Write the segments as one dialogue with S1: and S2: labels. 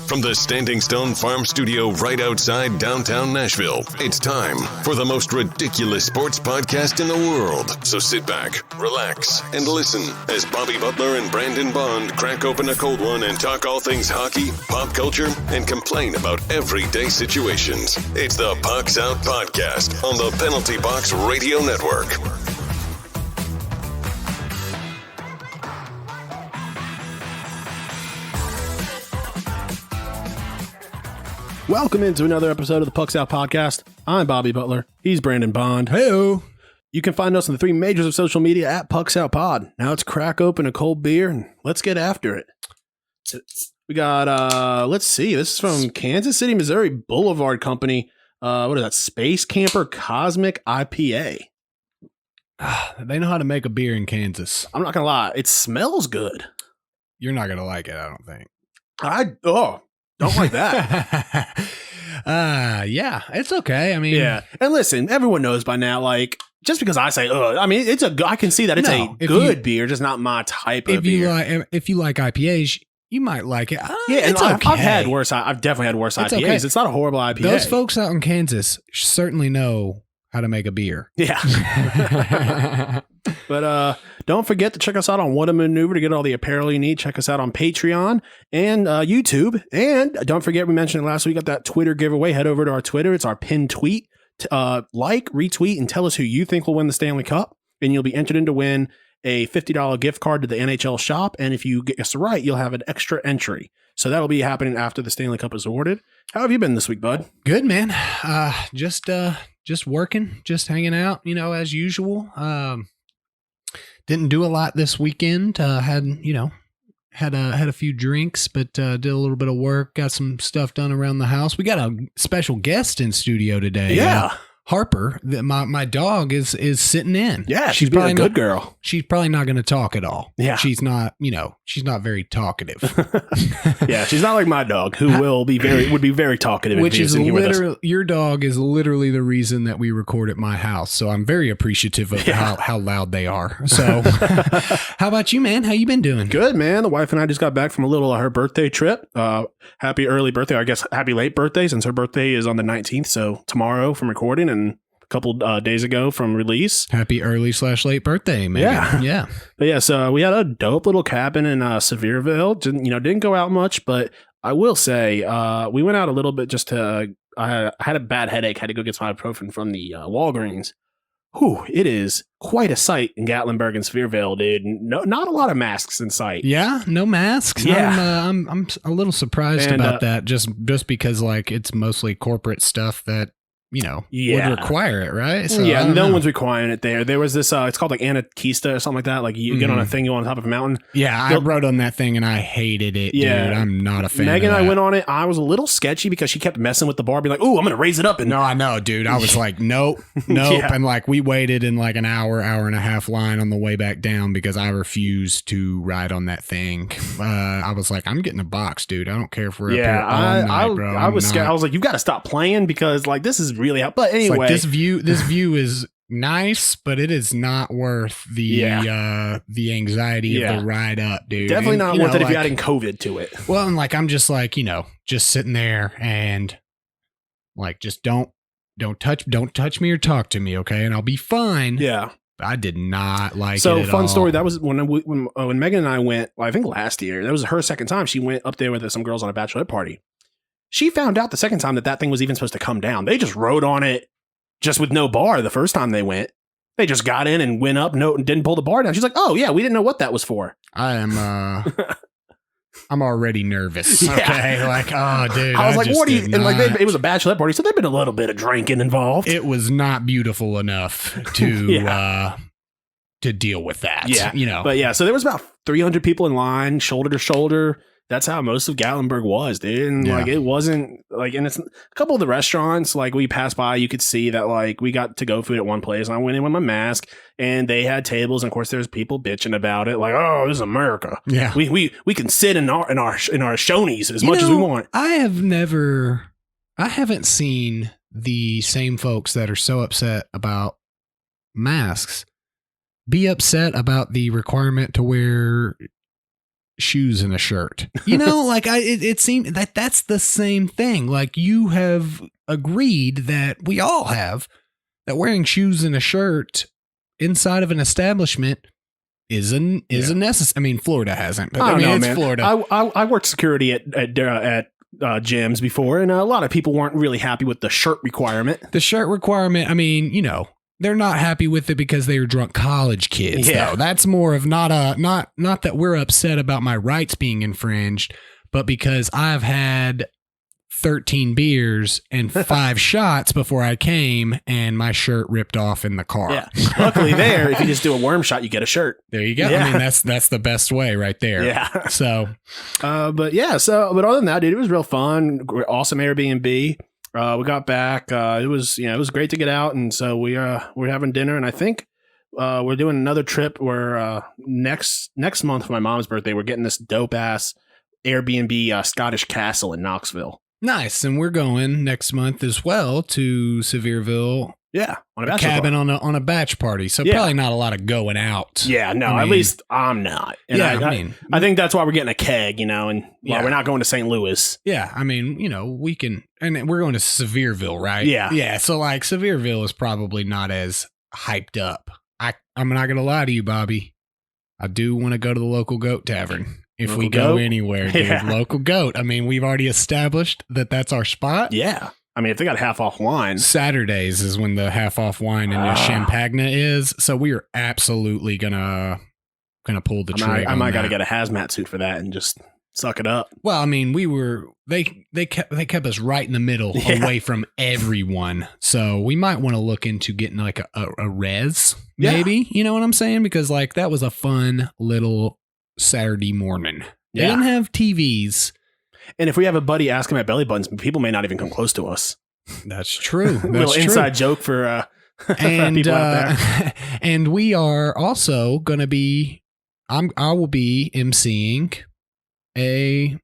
S1: From the Standing Stone Farm Studio right outside downtown Nashville, it's time for the most ridiculous sports podcast in the world. So sit back, relax, and listen as Bobby Butler and Brandon Bond crack open a cold one and talk all things hockey, pop culture, and complain about everyday situations. It's the Pucks Out Podcast on the Penalty Box Radio Network.
S2: Welcome into another episode of the Pucks Out Podcast. I'm Bobby Butler. He's Brandon Bond.
S3: Hey-o.
S2: You can find us on the three majors of social media at Pucks Out Pod. Now let's crack open a cold beer and let's get after it. We got, let's see, this is from Kansas City, Missouri Boulevard Company. What is that? Space Camper Cosmic IPA.
S3: They know how to make a beer in Kansas.
S2: I'm not going to lie. It smells good.
S3: You're not going to like it, I don't think.
S2: Don't like that.
S3: Yeah, it's okay. I mean,
S2: yeah. And listen, everyone knows by now, like, just because I say, I mean, I can see that it's a good beer, just not my type of beer.
S3: If you like IPAs, you might like it.
S2: Yeah, and
S3: it's okay.
S2: I've definitely had worse IPAs. Okay. It's not a horrible IPA.
S3: Those folks out in Kansas certainly know how to make a beer.
S2: Yeah. But don't forget to check us out on What a Maneuver to get all the apparel you need. Check us out on Patreon and YouTube. And don't forget, we mentioned it last week, got that Twitter giveaway. Head over to our Twitter. It's our pinned tweet. Like, retweet, and tell us who you think will win the Stanley Cup. And you'll be entered in to win a $50 gift card to the NHL shop. And if you guess right, you'll have an extra entry. So that'll be happening after the Stanley Cup is awarded. How have you been this week, bud?
S3: Good, man. Just working, just hanging out, as usual. Didn't do a lot this weekend. Had a few drinks, but did a little bit of work. Got some stuff done around the house. We got a special guest in studio today.
S2: Yeah.
S3: Harper, my dog is sitting in.
S2: Yeah, she's probably a good girl.
S3: She's probably not going to talk at all.
S2: Yeah,
S3: she's not very talkative.
S2: Yeah, she's not like my dog, who would be very talkative.
S3: Which is literally, your dog is literally the reason that we record at my house. So I'm very appreciative of how loud they are. So, how about you, man? How you been doing?
S2: Good, man. The wife and I just got back from a little her birthday trip. Happy early birthday, I guess. Happy late birthday, since her birthday is on the 19th. So tomorrow from recording and a couple days ago from release.
S3: Happy early/late birthday, man. Yeah.
S2: But yeah, so we had a dope little cabin in Sevierville. Didn't go out much, but I will say we went out a little bit just to. I had a bad headache. Had to go get some ibuprofen from the Walgreens. Whew, it is quite a sight in Gatlinburg and Sevierville, dude. No, not a lot of masks in sight.
S3: Yeah, no masks.
S2: Yeah,
S3: I'm a little surprised about that. Just because like it's mostly corporate stuff that would require it, right?
S2: So, yeah, no one's requiring it there. There was this, it's called like Anarchista or something like that. Like you get on a thing, you go on top of a mountain.
S3: Yeah, I rode on that thing and I hated it, dude. I'm not a fan
S2: Megan
S3: of that.
S2: and I went on it. I was a little sketchy because she kept messing with the bar, being like, "Ooh, I'm going to raise it up." And
S3: no, I know, dude. I was like, nope. Yeah. And like we waited in like an hour and a half line on the way back down because I refused to ride on that thing. I was like, I'm getting a box, dude. I don't care if we're up here all night, bro.
S2: I was scared. I was like, you got to stop playing because like this is really how. But anyway.
S3: Like this view is nice, but it is not worth the anxiety of the ride up, dude.
S2: Definitely not worth it if you're adding COVID to it.
S3: Well, and like I'm just like, just sitting there and like just don't touch me or talk to me, okay? And I'll be fine.
S2: Yeah.
S3: But I did not like it.
S2: So
S3: at
S2: fun
S3: all.
S2: story. That was when Megan and I went, I think last year. That was her second time. She went up there with some girls on a bachelorette party. She found out the second time that thing was even supposed to come down. They just rode on it. Just with no bar the first time they went. They just got in and went up, and didn't pull the bar down. She's like, "Oh yeah, we didn't know what that was for."
S3: I'm already nervous. Yeah. Okay, like, oh dude.
S2: I was like, "What do you?" And like, it was a bachelorette party, so there'd been a little bit of drinking involved.
S3: It was not beautiful enough to to deal with that.
S2: Yeah, But yeah, so there was about 300 people in line, shoulder to shoulder. That's how most of Gatlinburg was, dude. And like, it wasn't like, and it's a couple of the restaurants, like we passed by, you could see that like we got to-go food at one place and I went in with my mask and they had tables. And of course there's people bitching about it. Like, oh, this is America. Yeah. We can sit in our Shoney's as much as we want.
S3: I haven't seen the same folks that are so upset about masks be upset about the requirement to wear shoes and a shirt. Like it seemed that that's the same thing. Like you have agreed that we all have that wearing shoes and a shirt inside of an establishment is a necessary. I mean, Florida hasn't, but it's
S2: man.
S3: Florida.
S2: I worked security at gyms before, and a lot of people weren't really happy with the shirt requirement.
S3: The shirt requirement, I mean, they're not happy with it because they were drunk college kids.
S2: Yeah.
S3: Though. That's more of not that we're upset about my rights being infringed, but because I've had 13 beers and 5 shots before I came, and my shirt ripped off in the car.
S2: Yeah. Luckily, if you just do a worm shot, you get a shirt.
S3: There you go.
S2: Yeah.
S3: I mean, that's the best way right there.
S2: Yeah.
S3: So,
S2: but other than that, dude, it was real fun. Awesome Airbnb. We got back. It was great to get out, and so we're having dinner, and I think we're doing another trip where next month for my mom's birthday, we're getting this dope ass Airbnb Scottish castle in Knoxville.
S3: nice. And we're going next month as well to Sevierville.
S2: Yeah, on
S3: a cabin on a batch party. So probably not a lot of going out.
S2: Yeah, no, at least I'm not. And I think that's why we're getting a keg, and why we're not going to St. Louis.
S3: Yeah, I mean, we can, and we're going to Sevierville, right?
S2: Yeah.
S3: Yeah, so like Sevierville is probably not as hyped up. I'm not going to lie to you, Bobby. I do want to go to the local goat tavern. If we go anywhere, dude, local goat. I mean, we've already established that that's our spot.
S2: Yeah. I mean, if they got half off wine.
S3: Saturdays is when the half off wine and the Champagne is. So we are absolutely gonna pull the trigger.
S2: I might got to get a hazmat suit for that and just suck it up.
S3: Well, I mean, they kept us right in the middle, away from everyone. So we might want to look into getting like a res, maybe. You know what I'm saying? Because like that was a fun little Saturday morning. They didn't have TVs.
S2: And if we have a buddy asking about belly buttons, people may not even come close to us.
S3: That's true. That's
S2: little
S3: true.
S2: Inside joke for people out there.
S3: And we are also going to be, I will be emceeing a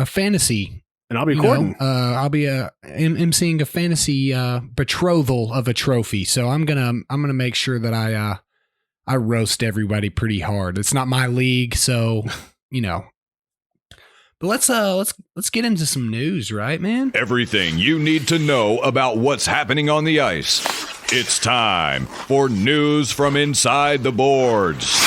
S3: fantasy. And
S2: I'll be recording.
S3: I'll be emceeing a fantasy betrothal of a trophy. So I'm gonna make sure that I roast everybody pretty hard. It's not my league, so But let's get into some news, right, man?
S4: Everything you need to know about what's happening on the ice. It's time for news from inside the boards.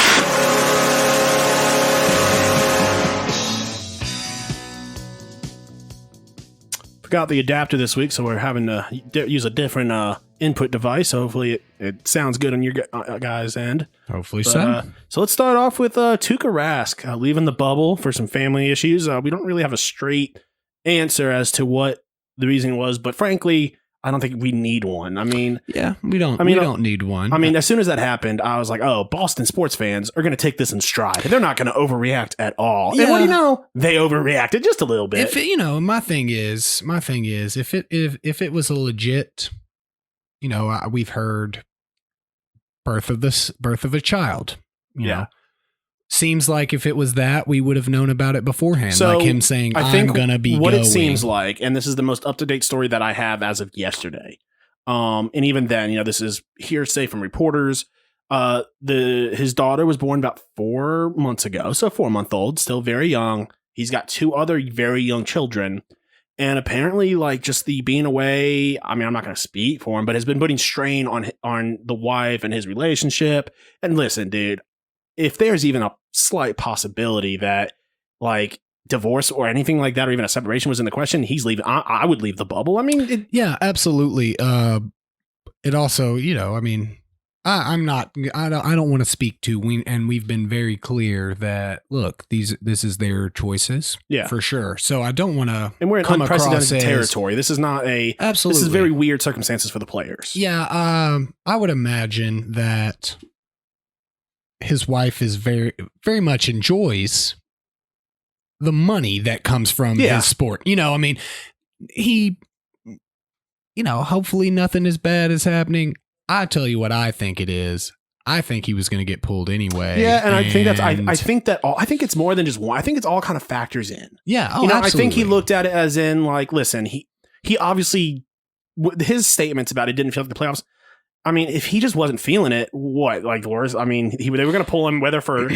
S2: Forgot the adapter this week, so we're having to use a different input device. So hopefully it sounds good on your guys' end.
S3: Hopefully so.
S2: So let's start off with Tuukka Rask leaving the bubble for some family issues. We don't really have a straight answer as to what the reason was, but frankly, I don't think we need one. I mean,
S3: we don't need one.
S2: I mean, as soon as that happened, I was like, oh, Boston sports fans are going to take this in stride. They're not going to overreact at all. Yeah. And what do you know? They overreacted just a little bit.
S3: My thing is, if it was a legit, we've heard birth of a child, you know. Seems like if it was that, we would have known about it beforehand. So like him saying, I'm going to be
S2: what
S3: going.
S2: It seems like, and this is the most up-to-date story that I have as of yesterday. And even then, this is hearsay from reporters. His daughter was born about 4 months ago. So 4-month-old, still very young. He's got 2 other very young children. And apparently, like, just the being away, I mean, I'm not going to speak for him, but has been putting strain on the wife and his relationship. And listen, dude, if there's even a slight possibility that like divorce or anything like that, or even a separation was in the question, he's leaving. I would leave the bubble. I mean,
S3: absolutely. It also, I mean, I don't want to speak to, and we've been very clear that look, this is their choices, for sure. So I don't want to,
S2: and we're in unprecedented territory. This is not absolutely. This is very weird circumstances for the players.
S3: Yeah, I would imagine that his wife is very, very much enjoys the money that comes from his sport. I mean, he, hopefully nothing as bad is happening. I tell you what I think it is. I think he was going to get pulled anyway.
S2: Yeah, and I think I think it's more than just one. I think it's all kind of factors in.
S3: Yeah,
S2: absolutely. I think he looked at it as in like, listen, he obviously his statements about it didn't feel like the playoffs. I mean, if he just wasn't feeling it, what? Like, worse? I mean, they were going to pull him whether for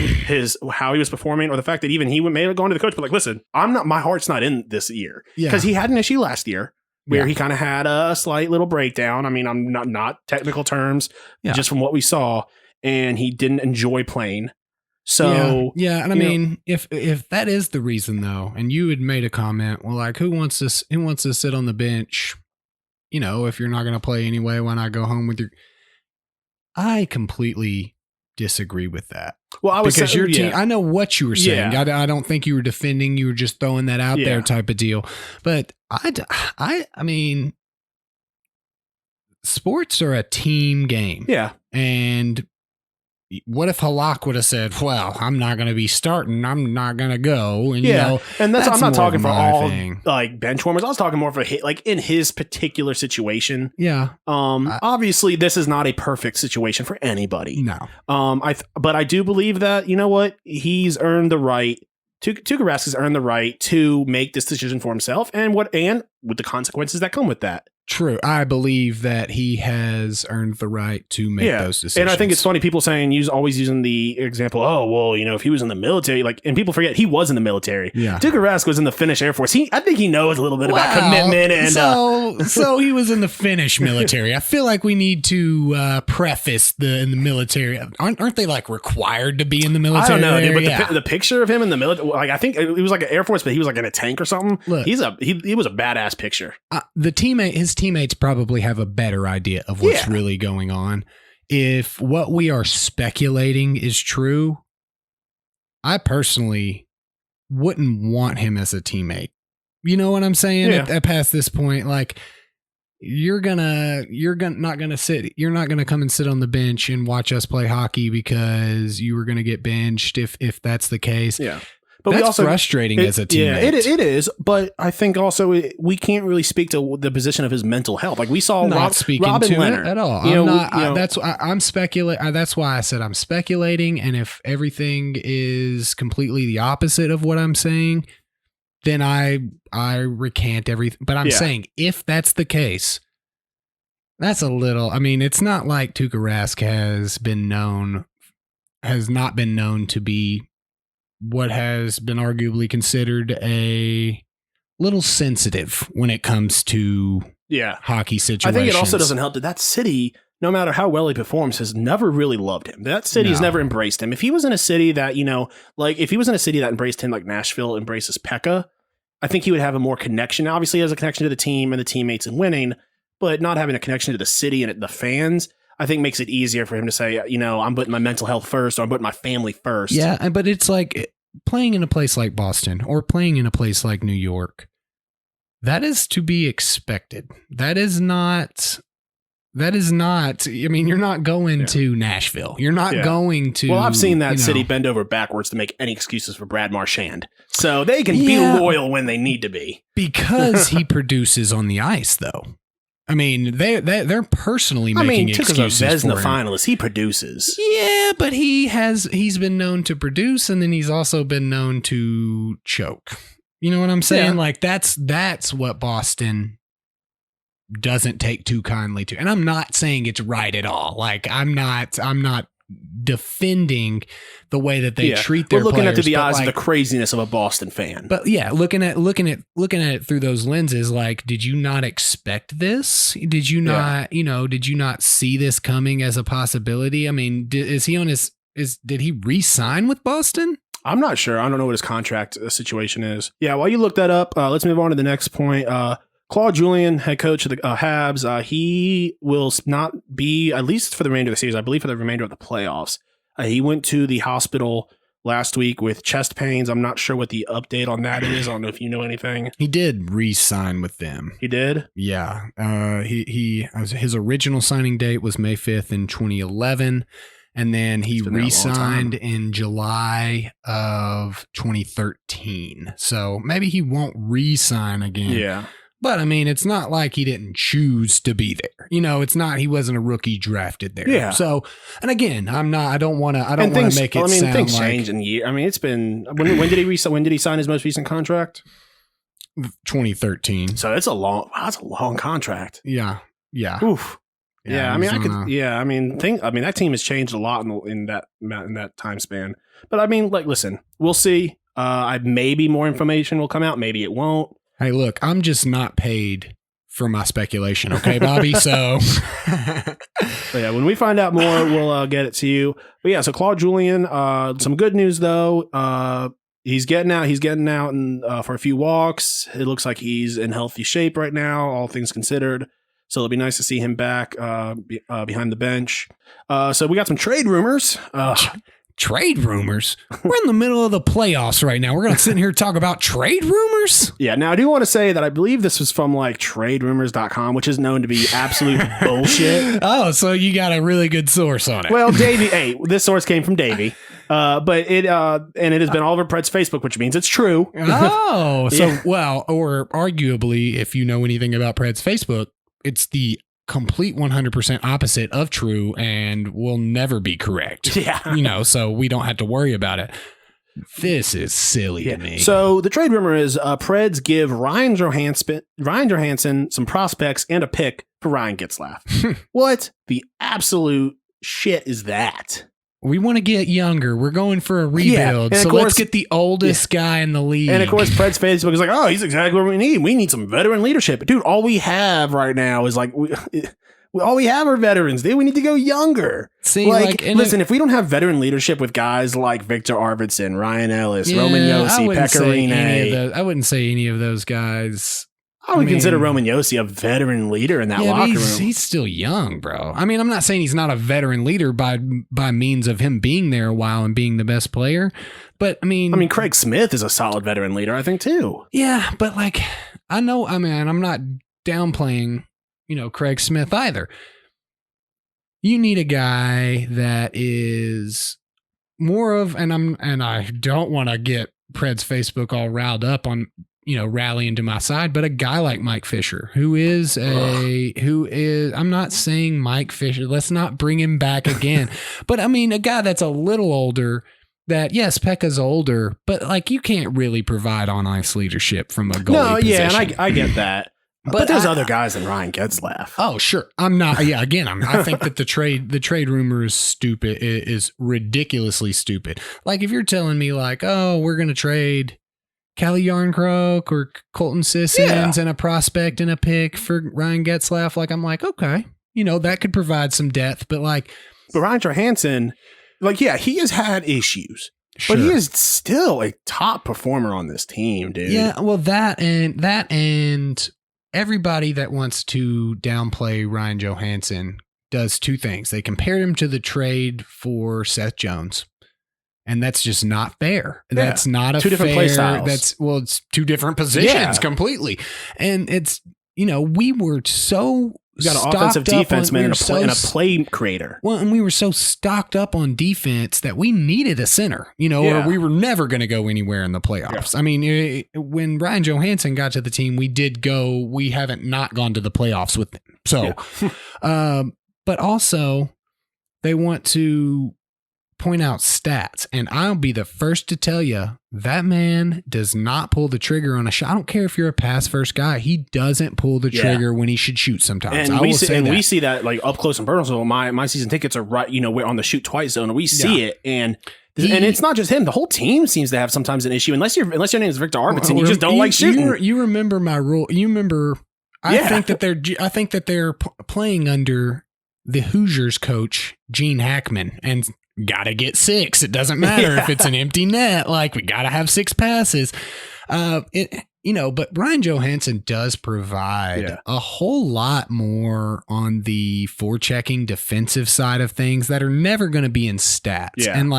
S2: how he was performing or the fact that even he may have gone to the coach, but like, listen, my heart's not in this year. Because he had an issue last year where he kind of had a slight little breakdown. I mean, I'm not technical terms, just from what we saw, and he didn't enjoy playing. So
S3: and I mean, if that is the reason though, and you had made a comment, well, like who wants to sit on the bench? You know, if you're not going to play anyway, why not go home with your? I completely disagree with that.
S2: Well, I was
S3: because
S2: saying,
S3: your team. I know what you were saying.
S2: Yeah.
S3: I don't think you were defending. You were just throwing that out there, type of deal. But I mean, sports are a team game.
S2: Yeah,
S3: and what if Halak would have said, well, I'm not going to be starting. I'm not going to go. And,
S2: and that's I'm not talking for all
S3: thing.
S2: Like bench warmers. I was talking more for like in his particular situation.
S3: Yeah.
S2: Obviously this is not a perfect situation for anybody.
S3: No.
S2: But I do believe that, you know what? He's earned the right. Tuukka Rask has earned the right to make this decision for himself and with the consequences that come with that.
S3: True. I believe that he has earned the right to make those decisions.
S2: And I think it's funny, people saying, always using the example, oh, well, if he was in the military, like, and people forget he was in the military.
S3: Yeah.
S2: Tuukka Rask was in the Finnish Air Force. I think he knows a little bit about commitment. And
S3: so he was in the Finnish military. I feel like we need to preface in the military. Aren't they like required to be in the military?
S2: I don't know, dude, but the picture of him in the military, like, I think it was like an Air Force, but he was like in a tank or something.
S3: Look,
S2: he was a badass picture.
S3: His teammates probably have a better idea of what's really going on. If what we are speculating is true, I personally wouldn't want him as a teammate. You know what I'm saying? At past this point, like you're not gonna come and sit on the bench and watch us play hockey because you were gonna get benched if that's the case.
S2: Yeah. But
S3: that's
S2: we also
S3: frustrating as a teammate.
S2: Yeah, it is. But I think also we can't really speak to the position of his mental health. Like we saw Robin Leonard
S3: at all. I'm speculating. That's why I said I'm speculating. And if everything is completely the opposite of what I'm saying, then I recant everything. But I'm saying if that's the case, that's a little. I mean, it's not like Tuukka Rask has not been known to be what has been arguably considered a little sensitive when it comes to hockey situations.
S2: I think it also doesn't help that city, no matter how well he performs, has never really loved him. That city has never embraced him. If he was in a city that, if he was in a city that embraced him like Nashville embraces Pekka, I think he would have a more connection. Obviously, he has a connection to the team and the teammates and winning, but not having a connection to the city and the fans, I think makes it easier for him to say, I'm putting my mental health first, or I'm putting my family first.
S3: Yeah, but it's like playing in a place like Boston or playing in a place like New York. That is to be expected. That is not. I mean, you're not going to Nashville. You're not going to.
S2: Well, I've seen that city bend over backwards to make any excuses for Brad Marchand. So they can be loyal when they need to be.
S3: Because he produces on the ice, though. I mean, they're personally making excuses
S2: Tuukka's a Vezina
S3: for him.
S2: finalist. He produces.
S3: Yeah, but he's been known to produce, and then he's also been known to choke. You know what I'm saying?
S2: Yeah.
S3: Like that's what Boston doesn't take too kindly to. And I'm not saying it's right at all. Like I'm not defending the way that they treat their players.
S2: We're looking at through the eyes of the craziness of a Boston fan.
S3: But yeah, looking at it through those lenses, like, did you not expect this? Did you not, did you not see this coming as a possibility? I mean, did he re-sign with Boston?
S2: I'm not sure. I don't know what his contract situation is. Yeah, while you look that up, let's move on to the next point. Claude Julien, head coach of the Habs, he will not be, at least for the remainder of the series, I believe for the remainder of the playoffs. He went to the hospital last week with chest pains. I'm not sure what the update on that is. I don't know if you know anything.
S3: He did re-sign with them.
S2: He did?
S3: Yeah. His original signing date was May 5th in 2011. And then he re-signed in July of 2013. So maybe he won't re-sign again.
S2: Yeah.
S3: But I mean, it's not like he didn't choose to be there. It's not, he wasn't a rookie drafted there.
S2: Yeah.
S3: So, and again, I don't want to make it sound
S2: things
S3: like
S2: change in year. I mean, it's been, when did he sign his most recent contract?
S3: 2013.
S2: So it's a long contract.
S3: Yeah. Yeah.
S2: Oof. Yeah, I mean, that team has changed a lot in that time span. But I mean, like, listen, we'll see. Maybe more information will come out. Maybe it won't.
S3: Hey, look, I'm just not paid for my speculation, okay, Bobby? So,
S2: but yeah, when we find out more, we'll get it to you. But yeah, so Claude Julien, some good news though. He's getting out and for a few walks. It looks like he's in healthy shape right now, all things considered. So it'll be nice to see him back behind the bench. So we got some trade rumors.
S3: Trade rumors? We're in the middle of the playoffs right now. We're going to sit here and talk about trade rumors?
S2: Yeah, now I do want to say that I believe this was from like traderumors.com, which is known to be absolute bullshit.
S3: Oh, so you got a really good source on it.
S2: Well, this source came from Davey. But it has been all over Pred's Facebook, which means it's true.
S3: Oh, so,
S2: yeah.
S3: Well, or arguably, if you know anything about Pred's Facebook, it's the complete 100% opposite of true and will never be correct.
S2: Yeah.
S3: So we don't have to worry about it. This is silly to me.
S2: So the trade rumor is Preds give Ryan Johansson some prospects and a pick for Ryan Getzlaf. What the absolute shit is that?
S3: We want to get younger. We're going for a rebuild. So let's get the oldest guy in the league.
S2: And of course, Pred's Facebook is like, oh, he's exactly what we need. We need some veteran leadership. Dude, all we have right now is like, all we have are veterans. Dude, we need to go younger.
S3: See,
S2: listen, if we don't have veteran leadership with guys like Victor Arvidsson, Ryan Ellis, Roman Yossi, Pecorine.
S3: I wouldn't say any of those guys.
S2: I would consider Roman Yossi a veteran leader in that locker room.
S3: He's still young, bro. I mean, I'm not saying he's not a veteran leader by means of him being there a while and being the best player, but I mean,
S2: Craig Smith is a solid veteran leader, I think, too.
S3: Yeah, but I'm not downplaying, Craig Smith either. You need a guy that is more of, and I don't want to get Pred's Facebook all riled up on, rallying to my side, but a guy like Mike Fisher, I'm not saying Mike Fisher, let's not bring him back again, but a guy that's a little older, that yes, Pekka's older, but you can't really provide on ice leadership from a goalie position.
S2: And I get that. But there's other guys than Ryan Getzlaf.
S3: Oh, sure. I'm not. Yeah, again, I think that the trade rumor is stupid. It is ridiculously stupid. If you're telling me oh, we're going to trade Calle Yarncroke or Colton Sissons and a prospect and a pick for Ryan Getzlaf, I'm okay, that could provide some depth, but
S2: Ryan Johansson, he has had issues, but he is still a top performer on this team, dude.
S3: Yeah, well, that and everybody that wants to downplay Ryan Johansson does two things. They compared him to the trade for Seth Jones. And that's just not fair. Yeah. That's not a
S2: two different play styles.
S3: It's two different positions completely. And it's, we were so
S2: got an offensive defenseman and a play creator.
S3: Well, and we were so stocked up on defense that we needed a center, or we were never going to go anywhere in the playoffs. Yeah. I mean, when Ryan Johansson got to the team, we haven't not gone to the playoffs with him. So, but also they want to point out stats, and I'll be the first to tell you that man does not pull the trigger on a shot. I don't care if you're a pass first guy; he doesn't pull the trigger when he should shoot. Sometimes,
S2: and we see that up close and personal. My season tickets are right. We're on the shoot twice zone, and we see it, and it's not just him. The whole team seems to have sometimes an issue. Unless your name is Victor Arvidsson, you just don't like shooting.
S3: You remember my rule. You remember. I think that they're playing under the Hoosiers coach Gene Hackman, and gotta get 6. It doesn't matter if it's an empty net. We gotta have 6 passes. But Ryan Johansson does provide a whole lot more on the forechecking defensive side of things that are never going to be in stats. Yeah. And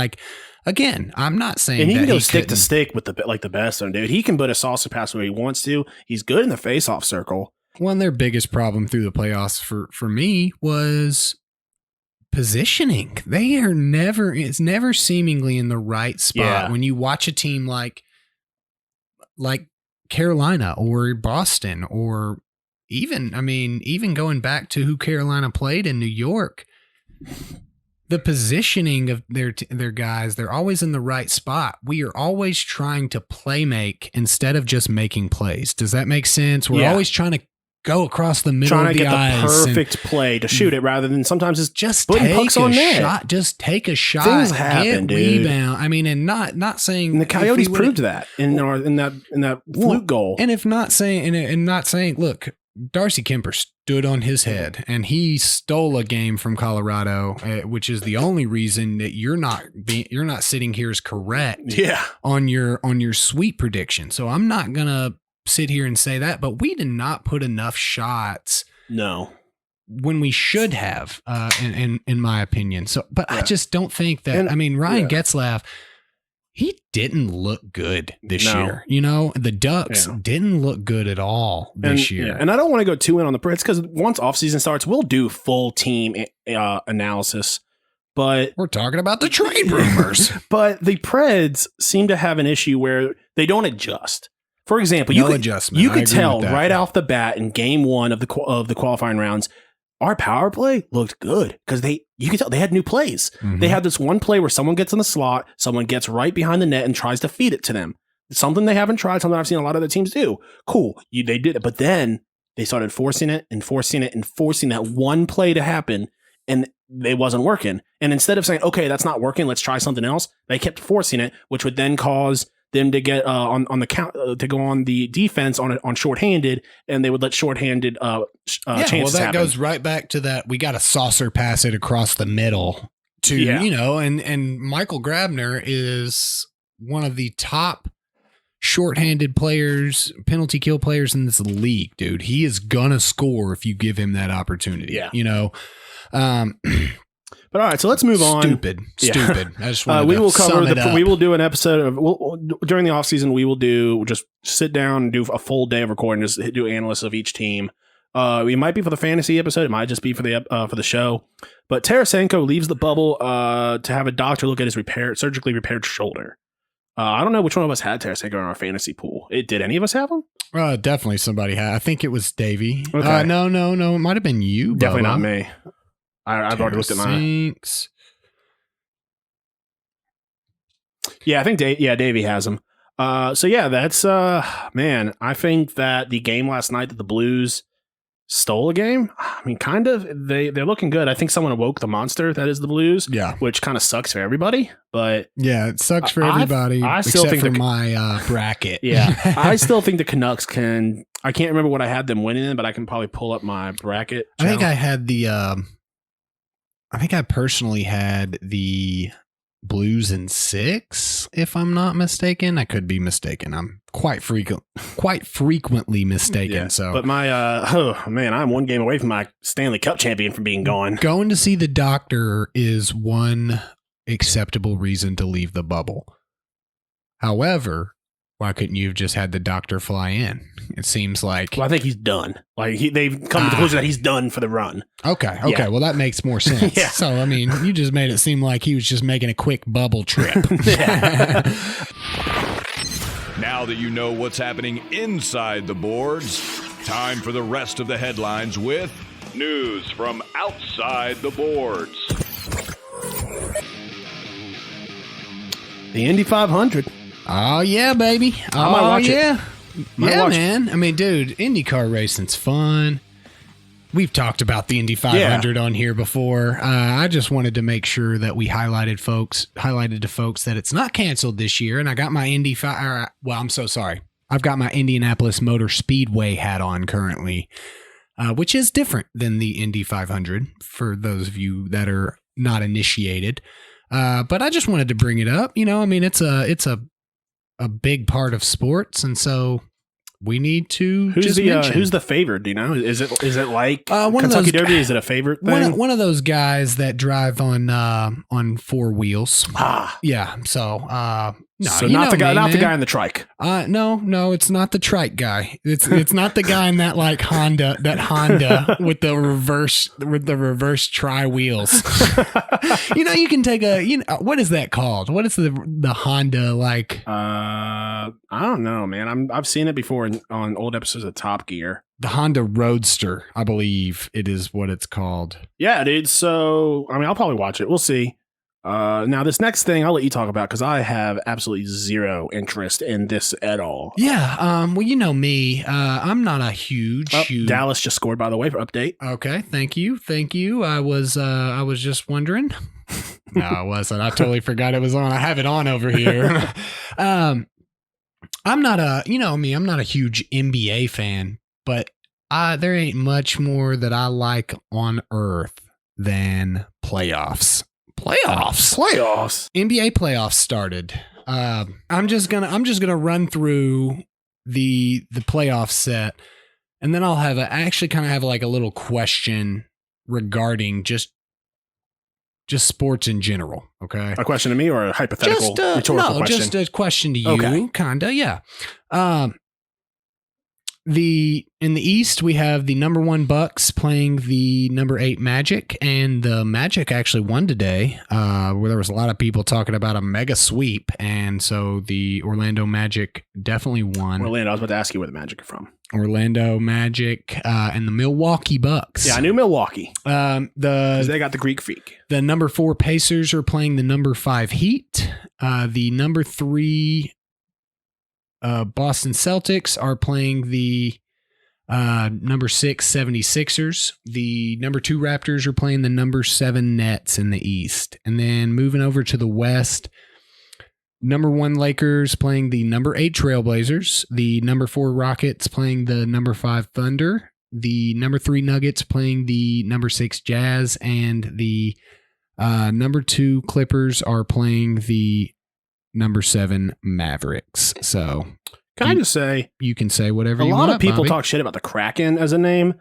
S3: again, I'm not saying
S2: and he
S3: that
S2: can go stick to stick with the best one, dude. He can put a saucer pass where he wants to. He's good in the face-off circle.
S3: One of their biggest problem through the playoffs for me was positioning. It's never seemingly in the right spot when you watch a team like Carolina or Boston, or even going back to who Carolina played in New York. The positioning of their guys, they're always in the right spot. We are always trying to play make instead of just making plays. Does that make sense? We're always trying to go across the middle
S2: trying
S3: of
S2: to
S3: the
S2: get
S3: ice.
S2: the perfect play to shoot it rather than sometimes it's
S3: Just
S2: putting
S3: take
S2: pucks
S3: a
S2: on net.
S3: shot. Just take a shot.
S2: Things happen,
S3: get
S2: dude.
S3: rebound. I mean, and not saying
S2: And the Coyotes
S3: if we would've-
S2: proved that in that fluke goal.
S3: And if not saying, and not saying, look, Darcy Kemper stood on his head and he stole a game from Colorado, which is the only reason that you're not sitting here as correct
S2: Yeah.
S3: on your sweep prediction. So I'm not gonna sit here and say that, but we did not put enough shots
S2: No.
S3: when we should have, in my opinion. So, but I
S2: Yeah.
S3: just don't think that.
S2: And-
S3: I mean, Ryan
S2: yeah.
S3: Getzlaf, he didn't look good this
S2: No.
S3: year. You know, the Ducks didn't look good at all this year.
S2: Yeah. And I don't want to go too in on the Preds because once offseason starts, we'll do full team analysis. But
S3: We're talking about the trade rumors.
S2: but the Preds seem to have an issue where they don't adjust. For example,
S3: No
S2: you could,
S3: adjustment.
S2: you
S3: I
S2: could
S3: agree
S2: tell
S3: with that.
S2: right off the bat in game one of the qualifying rounds, our power play looked good because you could tell they had new plays.
S3: Mhm.
S2: They had this one play where someone gets in the slot, someone gets right behind the net and tries to feed it to them. It's something they haven't tried, something I've seen a lot of other teams do. Cool. They did it, but then they started forcing it and forcing it and forcing that one play to happen, and it wasn't working. And instead of saying, okay, that's not working, let's try something else, they kept forcing it, which would then cause them to get on the count to go on the defense on shorthanded, and they would let shorthanded chances
S3: well, that
S2: happen.
S3: goes right back to that. We got to saucer pass it across the middle to, you know, and Michael Grabner is one of the top shorthanded players, penalty kill players in this league, dude. He is gonna score if you give him that opportunity.
S2: Yeah.
S3: You know,
S2: But all right, so let's move on.
S3: Stupid. I just want
S2: we
S3: to
S2: will cover
S3: sum it up.
S2: we will do an episode of during the off season. We will just sit down and do a full day of recording, just do analysts of each team. It might be for the fantasy episode. It might just be for the show. But Tarasenko leaves the bubble to have a doctor look at his surgically repaired shoulder. I don't know which one of us had Tarasenko in our fantasy pool. Did any of us have him?
S3: Definitely somebody had. I think it was Davey.
S2: Okay.
S3: No. It might have been you.
S2: Definitely
S3: Bubba.
S2: not me. I've already looked at mine.
S3: Tarasenko.
S2: Yeah, I think Davey has him. So yeah, that's man. I think that the game last night that the Blues stole a game. I mean, kind of. They're looking good. I think someone awoke the monster that is the Blues.
S3: Yeah.
S2: Which kind of sucks for everybody. But
S3: Yeah, it sucks for everybody
S2: I still
S3: except
S2: think
S3: for my bracket.
S2: yeah, I still think the Canucks can. I can't remember what I had them winning in, but I can probably pull up my bracket.
S3: I think
S2: channel.
S3: I had the I think I personally had the Blues in 6, if I'm not mistaken. I could be mistaken. I'm quite frequently mistaken.
S2: Yeah,
S3: So
S2: but my oh man, I'm one game away from my Stanley Cup champion from being gone.
S3: going to see the doctor is one acceptable reason to leave the bubble. However, why couldn't you have just had the doctor fly in? It seems like
S2: Well, I think he's done. Like they've come to the conclusion that he's done for the run.
S3: Okay.
S2: Yeah.
S3: Well, that makes more sense.
S2: Yeah.
S3: So, I mean, you just made it seem like he was just making a quick bubble trip.
S4: Now that you know what's happening inside the boards, time for the rest of the headlines with news from outside the boards.
S2: The Indy 500.
S3: Oh, yeah, baby.
S2: I might watch it.
S3: yeah.
S2: Might
S3: Yeah,
S2: watch it.
S3: man. I mean, dude, IndyCar racing's fun. We've talked about the Indy 500 on here before. I just wanted to make sure that we highlighted to folks that it's not canceled this year. And I got my I'm so sorry. I've got my Indianapolis Motor Speedway hat on currently, which is different than the Indy 500 for those of you that are not initiated. But I just wanted to bring it up. You know, I mean, it's a big part of sports, and so we need to
S2: Who's
S3: mention.
S2: the favorite? Do you know? Is it like
S3: One of
S2: Kentucky
S3: those-
S2: Derby? Is it a favorite thing?
S3: one of those guys that drive on 4 wheels. Yeah. So no,
S2: so
S3: you
S2: not
S3: know
S2: the guy,
S3: me,
S2: not the
S3: man.
S2: guy in the trike.
S3: No, it's not the trike guy. It's not the guy in that like Honda with the reverse tri wheels. You know, you can take what is that called? What is the Honda like?
S2: I don't know, man. I've seen it before on old episodes of Top Gear.
S3: The Honda Roadster, I believe it is what it's called.
S2: Yeah, dude. So I mean, I'll probably watch it. We'll see. Now, this next thing I'll let you talk about because I have absolutely zero interest in this at all.
S3: Yeah. Well, you know me. I'm not a huge.
S2: Dallas just scored, by the way, for update.
S3: Okay. Thank you. I was just wondering. No, I wasn't. I totally forgot it was on. I have it on over here. I'm not a, you know me, I'm not a huge NBA fan, but there ain't much more that I like on earth than playoffs. Playoffs. NBA playoffs started. I'm just gonna run through the playoff set, and then I actually kind of have like a little question regarding just sports in general. Okay,
S2: a question to me or a hypothetical rhetorical question?
S3: Just a question to you.
S2: Okay.
S3: Kinda, yeah. In the East, we have the number 1 Bucks playing the number 8 Magic, and the Magic actually won today, where there was a lot of people talking about a mega sweep, and so the Orlando Magic definitely won.
S2: Orlando, I was about to ask you where the Magic are from.
S3: Orlando Magic and the Milwaukee Bucks.
S2: Yeah, I knew Milwaukee. 'Cause they got the Greek freak.
S3: The number 4 Pacers are playing the number 5 Heat. The number 3 Boston Celtics are playing the number 6 76ers. The number 2 Raptors are playing the number 7 Nets in the East. And then moving over to the West, number 1 Lakers playing the number 8 Trailblazers. The number 4 Rockets playing the number 5 Thunder. The number 3 Nuggets playing the number 6 Jazz. And the number 2 Clippers are playing the number 7 Mavericks. So
S2: can I just say,
S3: you can say whatever you want.
S2: A lot of people
S3: Bobby.
S2: talk shit about the Kraken as a name.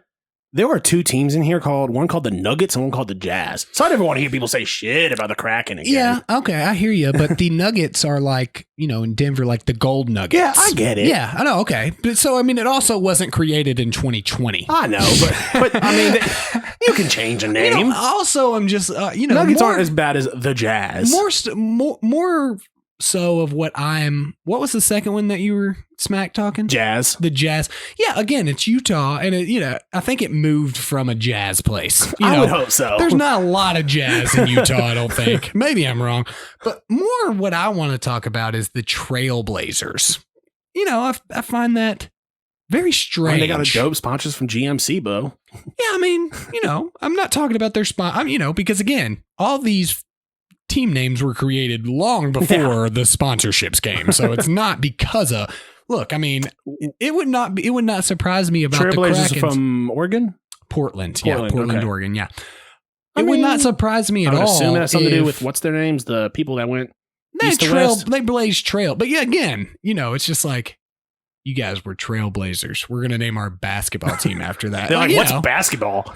S2: There are 2 teams in here one called the Nuggets and one called the Jazz. So I never want to hear people say shit about the Kraken again.
S3: Yeah, okay, I hear you. But the Nuggets are like, in Denver, like the gold Nuggets.
S2: Yeah, I get it.
S3: Yeah, I know, okay. But so, it also wasn't created in 2020.
S2: I know, but you can change a name.
S3: Also, I'm just,
S2: Nuggets aren't as bad as the Jazz.
S3: More so of what was the second one that you were smack talking?
S2: Jazz.
S3: The Jazz. Yeah, again, it's Utah, and I think it moved from a jazz place.
S2: I would hope so.
S3: There's not a lot of jazz in Utah, I don't think. Maybe I'm wrong. But more what I want to talk about is the Trailblazers. I find that very strange.
S2: They got a dope sponsors from GMC, Bo.
S3: Yeah, I'm not talking about their spot. Because again, all these team names were created long before the sponsorships came. So it's not because of, look, it would not surprise me about the Krakens
S2: from Oregon?
S3: Portland,
S2: okay.
S3: Oregon. Yeah. It would not surprise me at all. I
S2: assume it has something to do with what's their names? The people that went east to west?
S3: They blazed trail. But yeah, again, it's just like, you guys were Trailblazers. We're going to name our basketball team after that.
S2: They're like, what's basketball?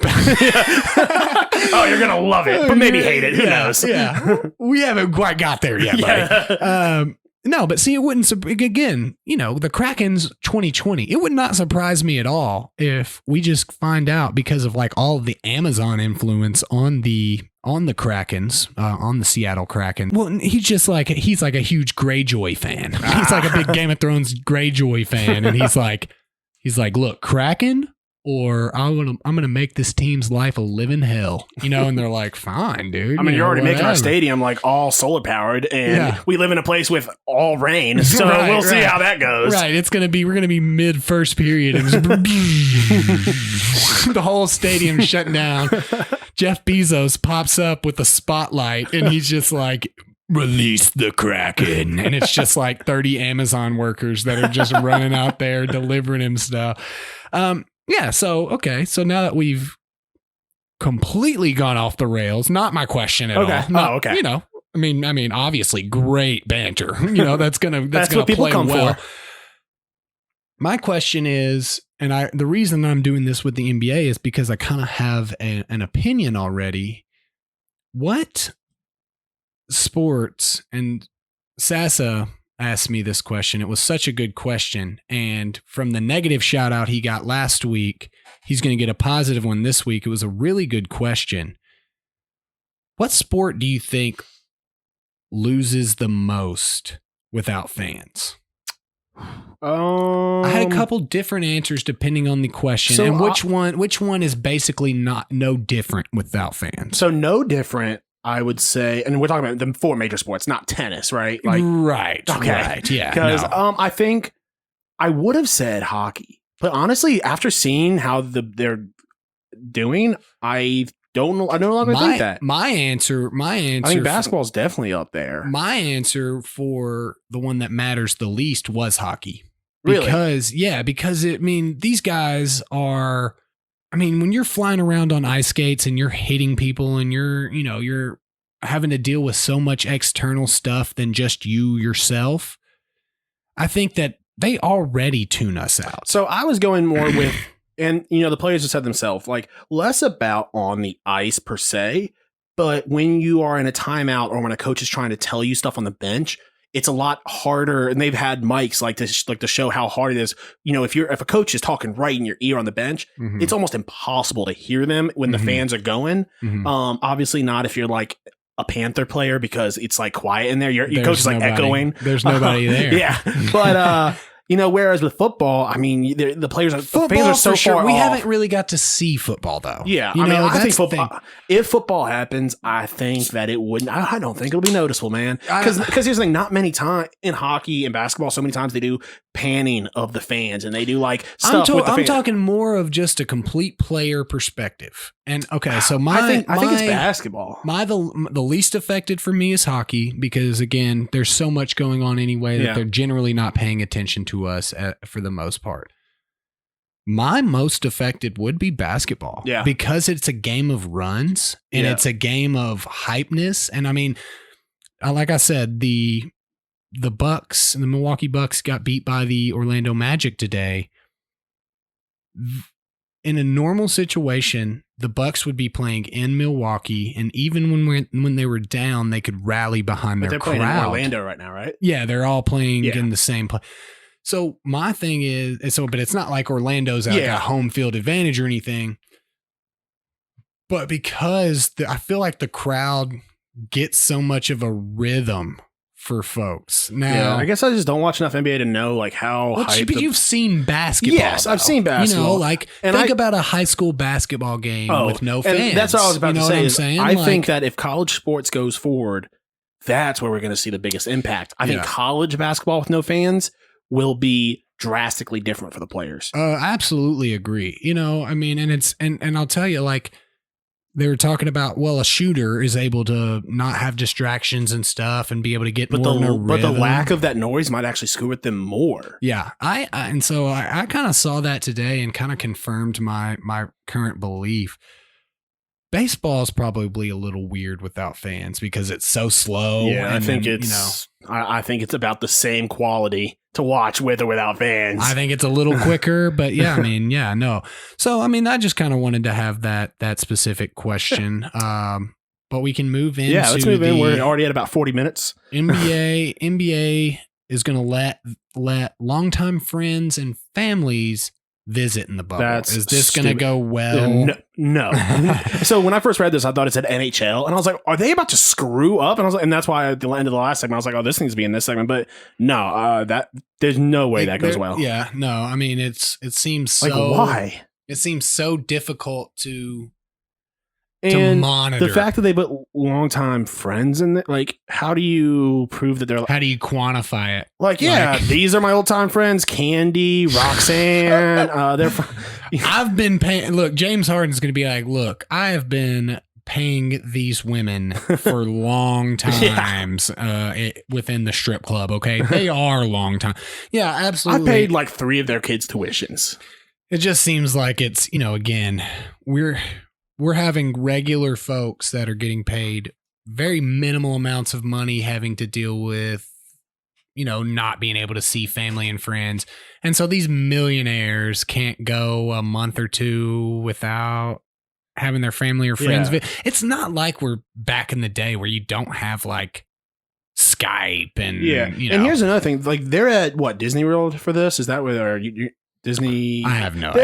S2: Oh, you're going to love it, but maybe hate it. Who knows?
S3: Yeah. We haven't quite got there yet, buddy. No, but see, it wouldn't, again, the Kraken's 2020. It would not surprise me at all if we just find out because of like all of the Amazon influence on the Krakens, on the Seattle Kraken. Well, he's like a huge Greyjoy fan. He's like a big Game of Thrones Greyjoy fan. And he's like, look, Kraken, or I'm gonna make this team's life a living hell, and they're like, fine, dude.
S2: You're already making our stadium like all solar powered, and we live in a place with all rain, so we'll see how that goes.
S3: Right, we're gonna be mid first period, and the whole stadium shut down. Jeff Bezos pops up with a spotlight, and he's just like, release the Kraken. And it's just like 30 Amazon workers that are just running out there delivering him stuff. Yeah, so, okay. So now that we've completely gone off the rails, not my question at all.
S2: Okay.
S3: Obviously great banter. That's gonna
S2: what people
S3: play
S2: come
S3: well.
S2: for.
S3: My question is, and the reason I'm doing this with the NBA is because I kind of have an opinion already. What sports, and Sasa asked me this question. It was such a good question. And from the negative shout out he got last week, he's going to get a positive one this week. It was a really good question. What sport do you think loses the most without fans? I had a couple different answers depending on the question, and which one is basically no different without fans.
S2: So no different. I would say, and we're talking about the 4 major sports, not tennis, right?
S3: Right.
S2: Okay.
S3: Right. Yeah.
S2: Because
S3: no.
S2: I think I would have said hockey, but honestly, after seeing how they're doing, I don't know. I no longer think that.
S3: My answer.
S2: I think basketball's definitely up there.
S3: My answer for the one that matters the least was hockey.
S2: Really?
S3: Because these guys are. I mean, when you're flying around on ice skates and you're hitting people and you're having to deal with so much external stuff than just you yourself, I think that they already tune us out.
S2: So I was going more with, and the players have said themselves, like less about on the ice per se, but when you are in a timeout or when a coach is trying to tell you stuff on the bench, it's a lot harder, and they've had mics to show how hard it is. If a coach is talking right in your ear on the bench, it's almost impossible to hear them when the fans are going. Obviously not if you're like a Panther player, because it's like quiet in there. Your coach is like echoing.
S3: There's nobody there.
S2: Yeah, but whereas with football, I mean, the players are fans are so far off.
S3: We haven't really got to see football though.
S2: Yeah, I think football. If football happens, I think that it wouldn't. I don't think it'll be noticeable, man. Because here's the thing: not many times in hockey and basketball, so many times they do panning of the fans and they do like stuff with the fans.
S3: I'm talking more of just a complete player perspective. And okay, so I think
S2: it's basketball.
S3: The least affected for me is hockey, because again, there's so much going on anyway that they're generally not paying attention to us for the most part. My most affected would be basketball, because it's a game of runs and it's a game of hypeness. And I mean, like I said, the Milwaukee Bucks got beat by the Orlando Magic today. In a normal situation, the Bucks would be playing in Milwaukee, and even when they were down, they could rally behind their crowd.
S2: They're playing in Orlando right now, right?
S3: Yeah, they're all playing in the same place. So my thing is, but it's not like Orlando's got home field advantage or anything. But because I feel like the crowd gets so much of a rhythm for folks. Now,
S2: I guess I just don't watch enough NBA to know like how hyped.
S3: But you've seen basketball.
S2: Yes, I've seen basketball.
S3: Think about a high school basketball game with no fans.
S2: And that's what I was about to say.
S3: What I'm saying?
S2: I think that if college sports goes forward, that's where we're going to see the biggest impact. I think college basketball with no fans will be drastically different for the players.
S3: I absolutely agree. And I'll tell you, like, they were talking about, a shooter is able to not have distractions and stuff and be able to get more in a rhythm.
S2: But the lack of that noise might actually screw with them more.
S3: Yeah. I kind of saw that today and kind of confirmed my current belief. Baseball is probably a little weird without fans because it's so slow.
S2: Yeah, I think it's about the same quality to watch with or without fans.
S3: I think it's a little quicker, but no. So, I just kind of wanted to have that specific question. But we can move into
S2: let's move in. We're already at about 40 minutes.
S3: NBA is going to let longtime friends and families visit in the bubble. Is this going to go well?
S2: No. So when I first read this, I thought it said NHL, and I was like, "Are they about to screw up?" And I was like, and that's why at the end of the last segment, I was like, "Oh, this needs to be in this segment." But no, there's no way that goes well.
S3: Yeah, no. It seems
S2: like why?
S3: It seems so difficult to
S2: the
S3: monitor.
S2: fact that they put longtime friends in it, like, how do you prove that they're?
S3: How do you quantify it?
S2: Like, these are my old time friends, Candy, Roxanne.
S3: I've been paying. Look, James Harden's going to be like, look, I have been paying these women for long times within the strip club. Okay, they are long time. Yeah, absolutely.
S2: I paid like 3 of their kids' tuitions.
S3: It just seems like it's again we're having regular folks that are getting paid very minimal amounts of money, having to deal with, not being able to see family and friends. And so these millionaires can't go a month or 2 without having their family or friends. Yeah. It's not like we're back in the day where you don't have like Skype and,
S2: And here's another thing. Like, they're at Disney World for this? Is that where Disney?
S3: I have no idea.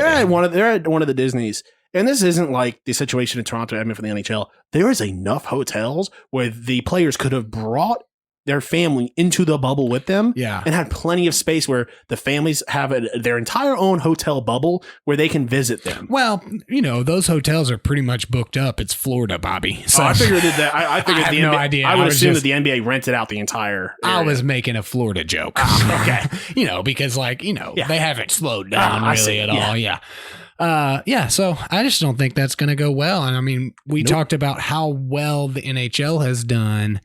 S2: They're at one of the Disneys. And this isn't like the situation in Toronto, for the NHL. There is enough hotels where the players could have brought their family into the bubble with them.
S3: Yeah.
S2: And had plenty of space where the families have their entire own hotel bubble where they can visit them.
S3: Well, those hotels are pretty much booked up. It's Florida, Bobby. So
S2: I figured that. I figured
S3: I have no idea.
S2: I would assume that the NBA rented out the entire area.
S3: I was making a Florida joke.
S2: Okay.
S3: Because they haven't slowed down really at all. Yeah. So I just don't think that's going to go well. And I mean, we talked about how well the NHL has done.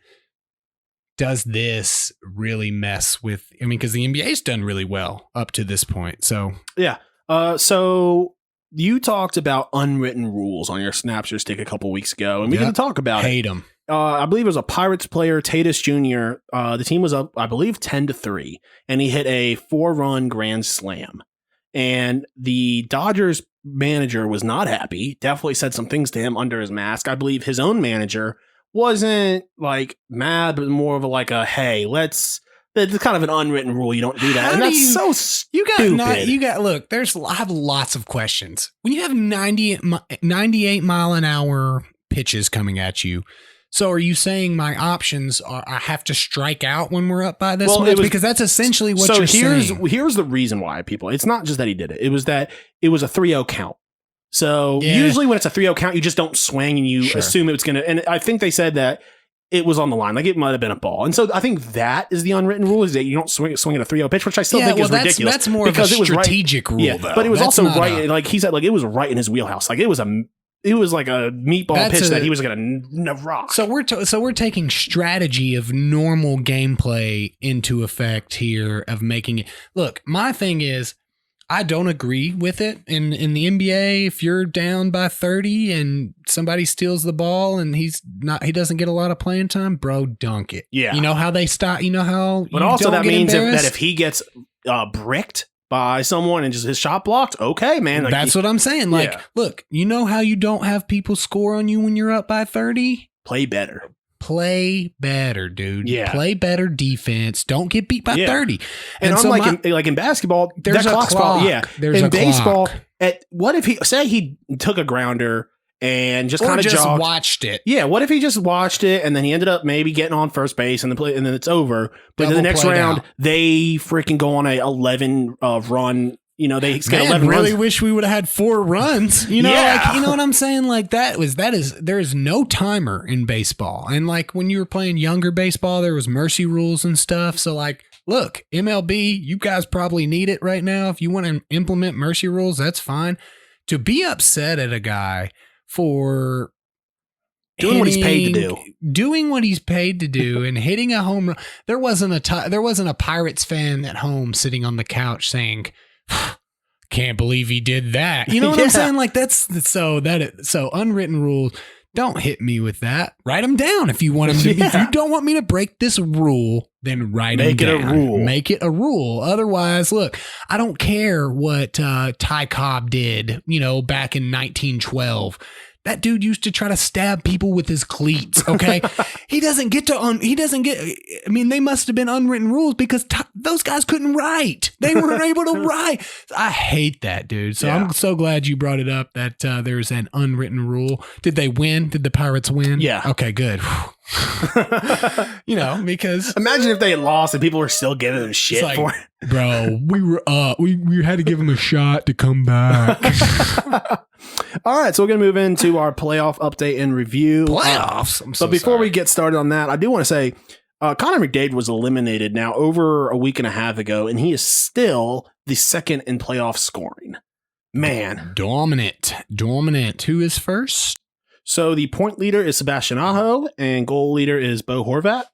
S3: Does this really mess with, because the NBA's done really well up to this point. So,
S2: yeah. So you talked about unwritten rules on your Snapchat stick a couple weeks ago, and we got to talk about
S3: Hate them.
S2: I believe it was a Pirates player, Tatis Jr. The team was up, I believe, 10-3, and he hit a 4-run grand slam. And the Dodgers manager was not happy, definitely said some things to him under his mask. I believe his own manager wasn't like mad, but more of a hey, it's kind of an unwritten rule. You don't do that. So stupid.
S3: I have lots of questions. When you have 98 mile an hour pitches coming at you, so are you saying my options are I have to strike out when we're up by this much? Because that's essentially what you're saying.
S2: Here's the reason why, people. It's not just that he did it. It was that it was a 3-0 count. So usually when it's a 3-0 count, you just don't swing and you assume it's going to. And I think they said that it was on the line. Like it might have been a ball. And so I think that is the unwritten rule, is that you don't swing at a 3-0 pitch, which I still think is ridiculous.
S3: That's more because of a strategic rule, though.
S2: But it was also right. Like he said, like it was right in his wheelhouse. Like it was like a meatball pitch that he was going to rock.
S3: So we're taking strategy of normal gameplay into effect here of making it. Look, my thing is, I don't agree with it. In the NBA, if you're down by 30 and somebody steals the ball and he doesn't get a lot of playing time, bro, dunk it.
S2: Yeah.
S3: You know how they stop. You know how.
S2: But also that means that if he gets bricked by someone and just his shot blocked, okay, man.
S3: That's what I'm saying. Look, you know how you don't have people score on you when you're up by 30?
S2: Play better.
S3: Play better, dude.
S2: Yeah.
S3: Play better defense. Don't get beat by 30.
S2: And so like in basketball,
S3: there's
S2: that
S3: a clock.
S2: There's in baseball, what if he took a grounder and just kind of jogged,
S3: watched it?
S2: Yeah. What if he just watched it and then he ended up maybe getting on first base and then it's over. But in the next round, they freaking go on a 11 run. They get 11
S3: really
S2: runs.
S3: Wish we would have had 4 runs. You know what I'm saying? Like there is no timer in baseball. And like when you were playing younger baseball, there was mercy rules and stuff. So like, look, MLB, you guys probably need it right now. If you want to implement mercy rules, that's fine. To be upset at a guy for
S2: doing what he's paid to do, and hitting a home run. There wasn't a Pirates fan at home sitting on the couch saying, can't believe he did that. You know what I'm saying? Like so unwritten rules. Don't hit me with that. Write them down if you want them to. If you don't want me to break this rule, then write them down. Make it a rule. Otherwise, look, I don't care what Ty Cobb did, back in 1912. That dude used to try to stab people with his cleats. Okay. They must have been unwritten rules because those guys couldn't write. They weren't able to write. I hate that, dude. So I'm so glad you brought it up that there's an unwritten rule. Did they win? Did the Pirates win? Yeah.
S3: Okay, good. Because
S2: imagine if they had lost and people were still giving them shit for it.
S3: Bro, we were up. We had to give them a shot to come back.
S2: All right, so we're going to move into our playoff update and review.
S3: Playoffs?
S2: But before we get started on that, I do want to say Connor McDavid was eliminated now over a week and a half ago, and he is still the second in playoff scoring. Man.
S3: Dominant. Who is first?
S2: So the point leader is Sebastian Aho, and goal leader is Bo Horvat.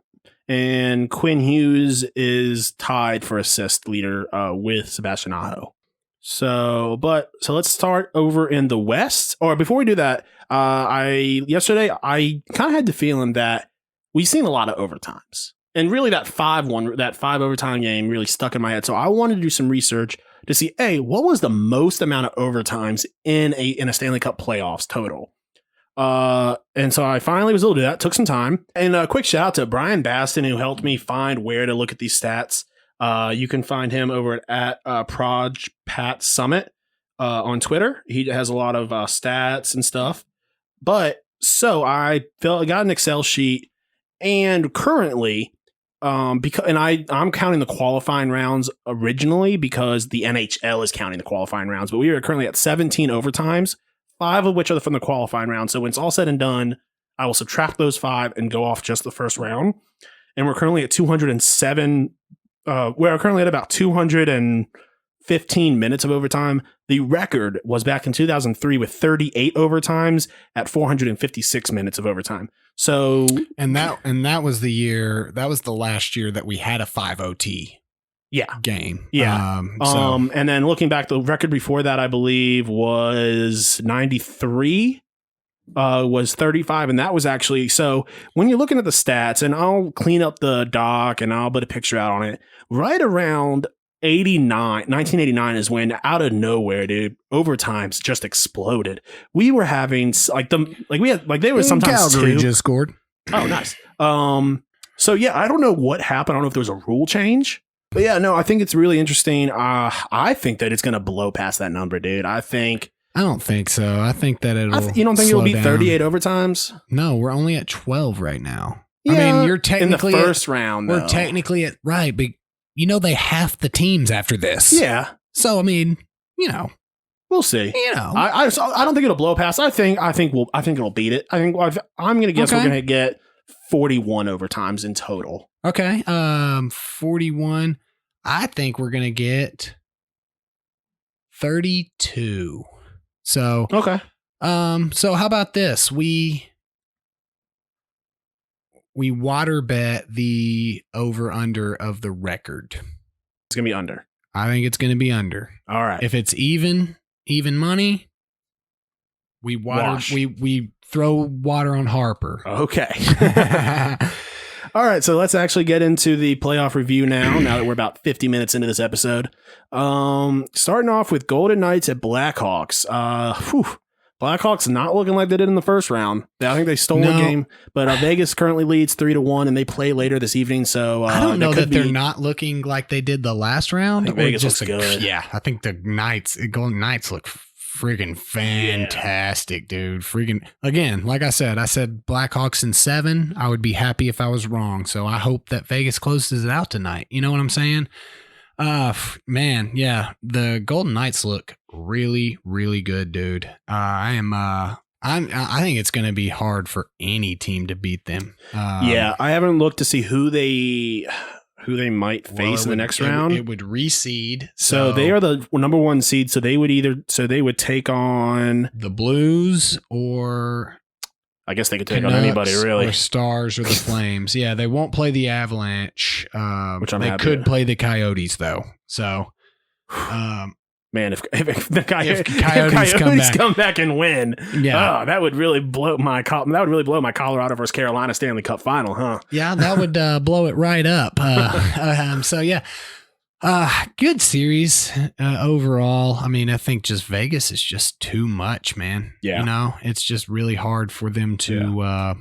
S2: And Quinn Hughes is tied for assist leader with Sebastian Aho. So let's start over in the West. Or before we do that, yesterday I kind of had the feeling that we've seen a lot of overtimes. And really that 5 overtime game really stuck in my head. So I wanted to do some research to see, what was the most amount of overtimes in a Stanley Cup playoffs total? And so I finally was able to do that. Took some time. And a quick shout out to Brian Baston, who helped me find where to look at these stats. You can find him over at Proj Pat Summit on Twitter. He has a lot of stats and stuff. But so I got an Excel sheet, and currently because I'm counting the qualifying rounds originally because the NHL is counting the qualifying rounds, but we are currently at 17 overtimes, 5 of which are from the qualifying round. So when it's all said and done, I will subtract those 5 and go off just the first round. And we're currently at 207. We're currently at about 215 minutes of overtime. The record was back in 2003 with 38 overtimes at 456 minutes of overtime. So,
S3: and that was the year. That was the last year that we had a 5 OT. Game.
S2: Yeah. And then looking back, the record before that, I believe, was 93. Was 35, and that was actually, so when you're looking at the stats, and I'll clean up the doc and I'll put a picture out on it, right around 1989 is when, out of nowhere, dude, overtimes just exploded. We were having they were sometimes
S3: Calgary
S2: 2.
S3: just scored.
S2: Oh, nice. So yeah, I don't know what happened. I don't know if there was a rule change, but yeah, no, I think it's really interesting. I think that it's gonna blow past that number, dude. I don't think so. I think that you don't think it'll be 38 overtimes?
S3: No, we're only at 12 right now.
S2: Yeah,
S3: I mean, you're technically
S2: in the first round.
S3: We're technically at right, but they half the teams after this.
S2: Yeah.
S3: So I mean,
S2: we'll see. I don't think it'll blow past. I think it'll beat it. I'm gonna guess we're gonna get 41 overtimes in total.
S3: Okay. 41. I think we're gonna get 32. So
S2: okay.
S3: So how about this? We water bet the over under of the record.
S2: It's gonna be under.
S3: I think it's gonna be under.
S2: All right.
S3: If it's even money, we throw water on Harper.
S2: Okay. All right, so let's actually get into the playoff review now that we're about 50 minutes into this episode. Starting off with Golden Knights at Blackhawks. Blackhawks not looking like they did in the first round. I think they stole a game, but Vegas currently leads 3-1, and they play later this evening. So
S3: I don't know that they're not looking like they did the last round.
S2: I think Vegas looks good.
S3: Yeah, I think the Golden Knights look freaking fantastic, dude. Freaking, again, like I said Blackhawks in 7. I would be happy if I was wrong. So I hope that Vegas closes it out tonight. You know what I'm saying? Man, yeah, the Golden Knights look really, really good, dude. I think it's going to be hard for any team to beat them.
S2: Yeah, I haven't looked to see who they might face in the next round.
S3: It would reseed.
S2: So they are the number 1 seed. So they would take on
S3: the Blues, or
S2: I guess they could take on anybody, really.
S3: Or Stars or the Flames. Yeah, they won't play the Avalanche.
S2: Which I'm
S3: they
S2: happy
S3: could
S2: with.
S3: play the Coyotes, though. So,
S2: man, if the Coyotes come back and win, that would really blow my Colorado versus Carolina Stanley Cup final, huh?
S3: Yeah, that would blow it right up. So yeah, good series overall. I mean, I think just Vegas is just too much, man.
S2: Yeah,
S3: it's just really hard for them to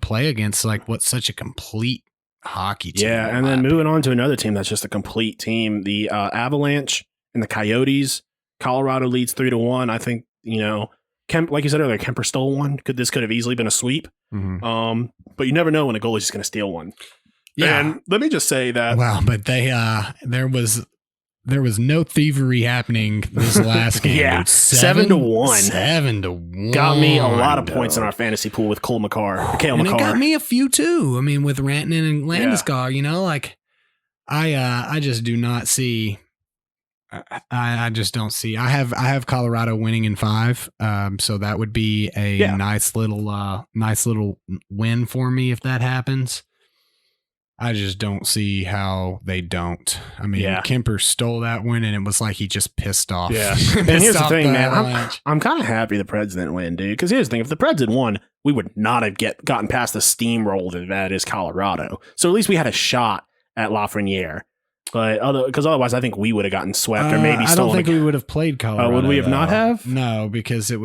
S3: play against such a complete hockey team.
S2: Yeah, and then moving on to another team that's just a complete team, the Avalanche and the Coyotes. Colorado leads 3-1. I think, like you said earlier, Kemper stole one. This could have easily been a sweep.
S3: Mm-hmm.
S2: But you never know when a goalie's just going to steal one.
S3: Yeah.
S2: And let me just say that.
S3: Wow, but they there was no thievery happening this last game.
S2: Yeah,
S3: dude.
S2: 7-1.
S3: 7-1.
S2: Got me a lot of points in our fantasy pool with Cale McCarr.
S3: And it got me a few too. I mean, with Rantanen and Landeskog, I just do not see. I just don't see. I have Colorado winning in 5. So that would be a nice little win for me if that happens. I just don't see how they don't. I mean, Kemper stole that one, and it was like he just pissed off.
S2: Yeah. And here's the thing, man. I'm kind of happy the Preds didn't win, dude. Because here's the thing. If the Preds had won, we would not have gotten past the steamroll that is Colorado. So at least we had a shot at Lafreniere. But because otherwise, I think we would have gotten swept or maybe stolen.
S3: I don't think we would have played Colorado.
S2: Would we have not have?
S3: No, because the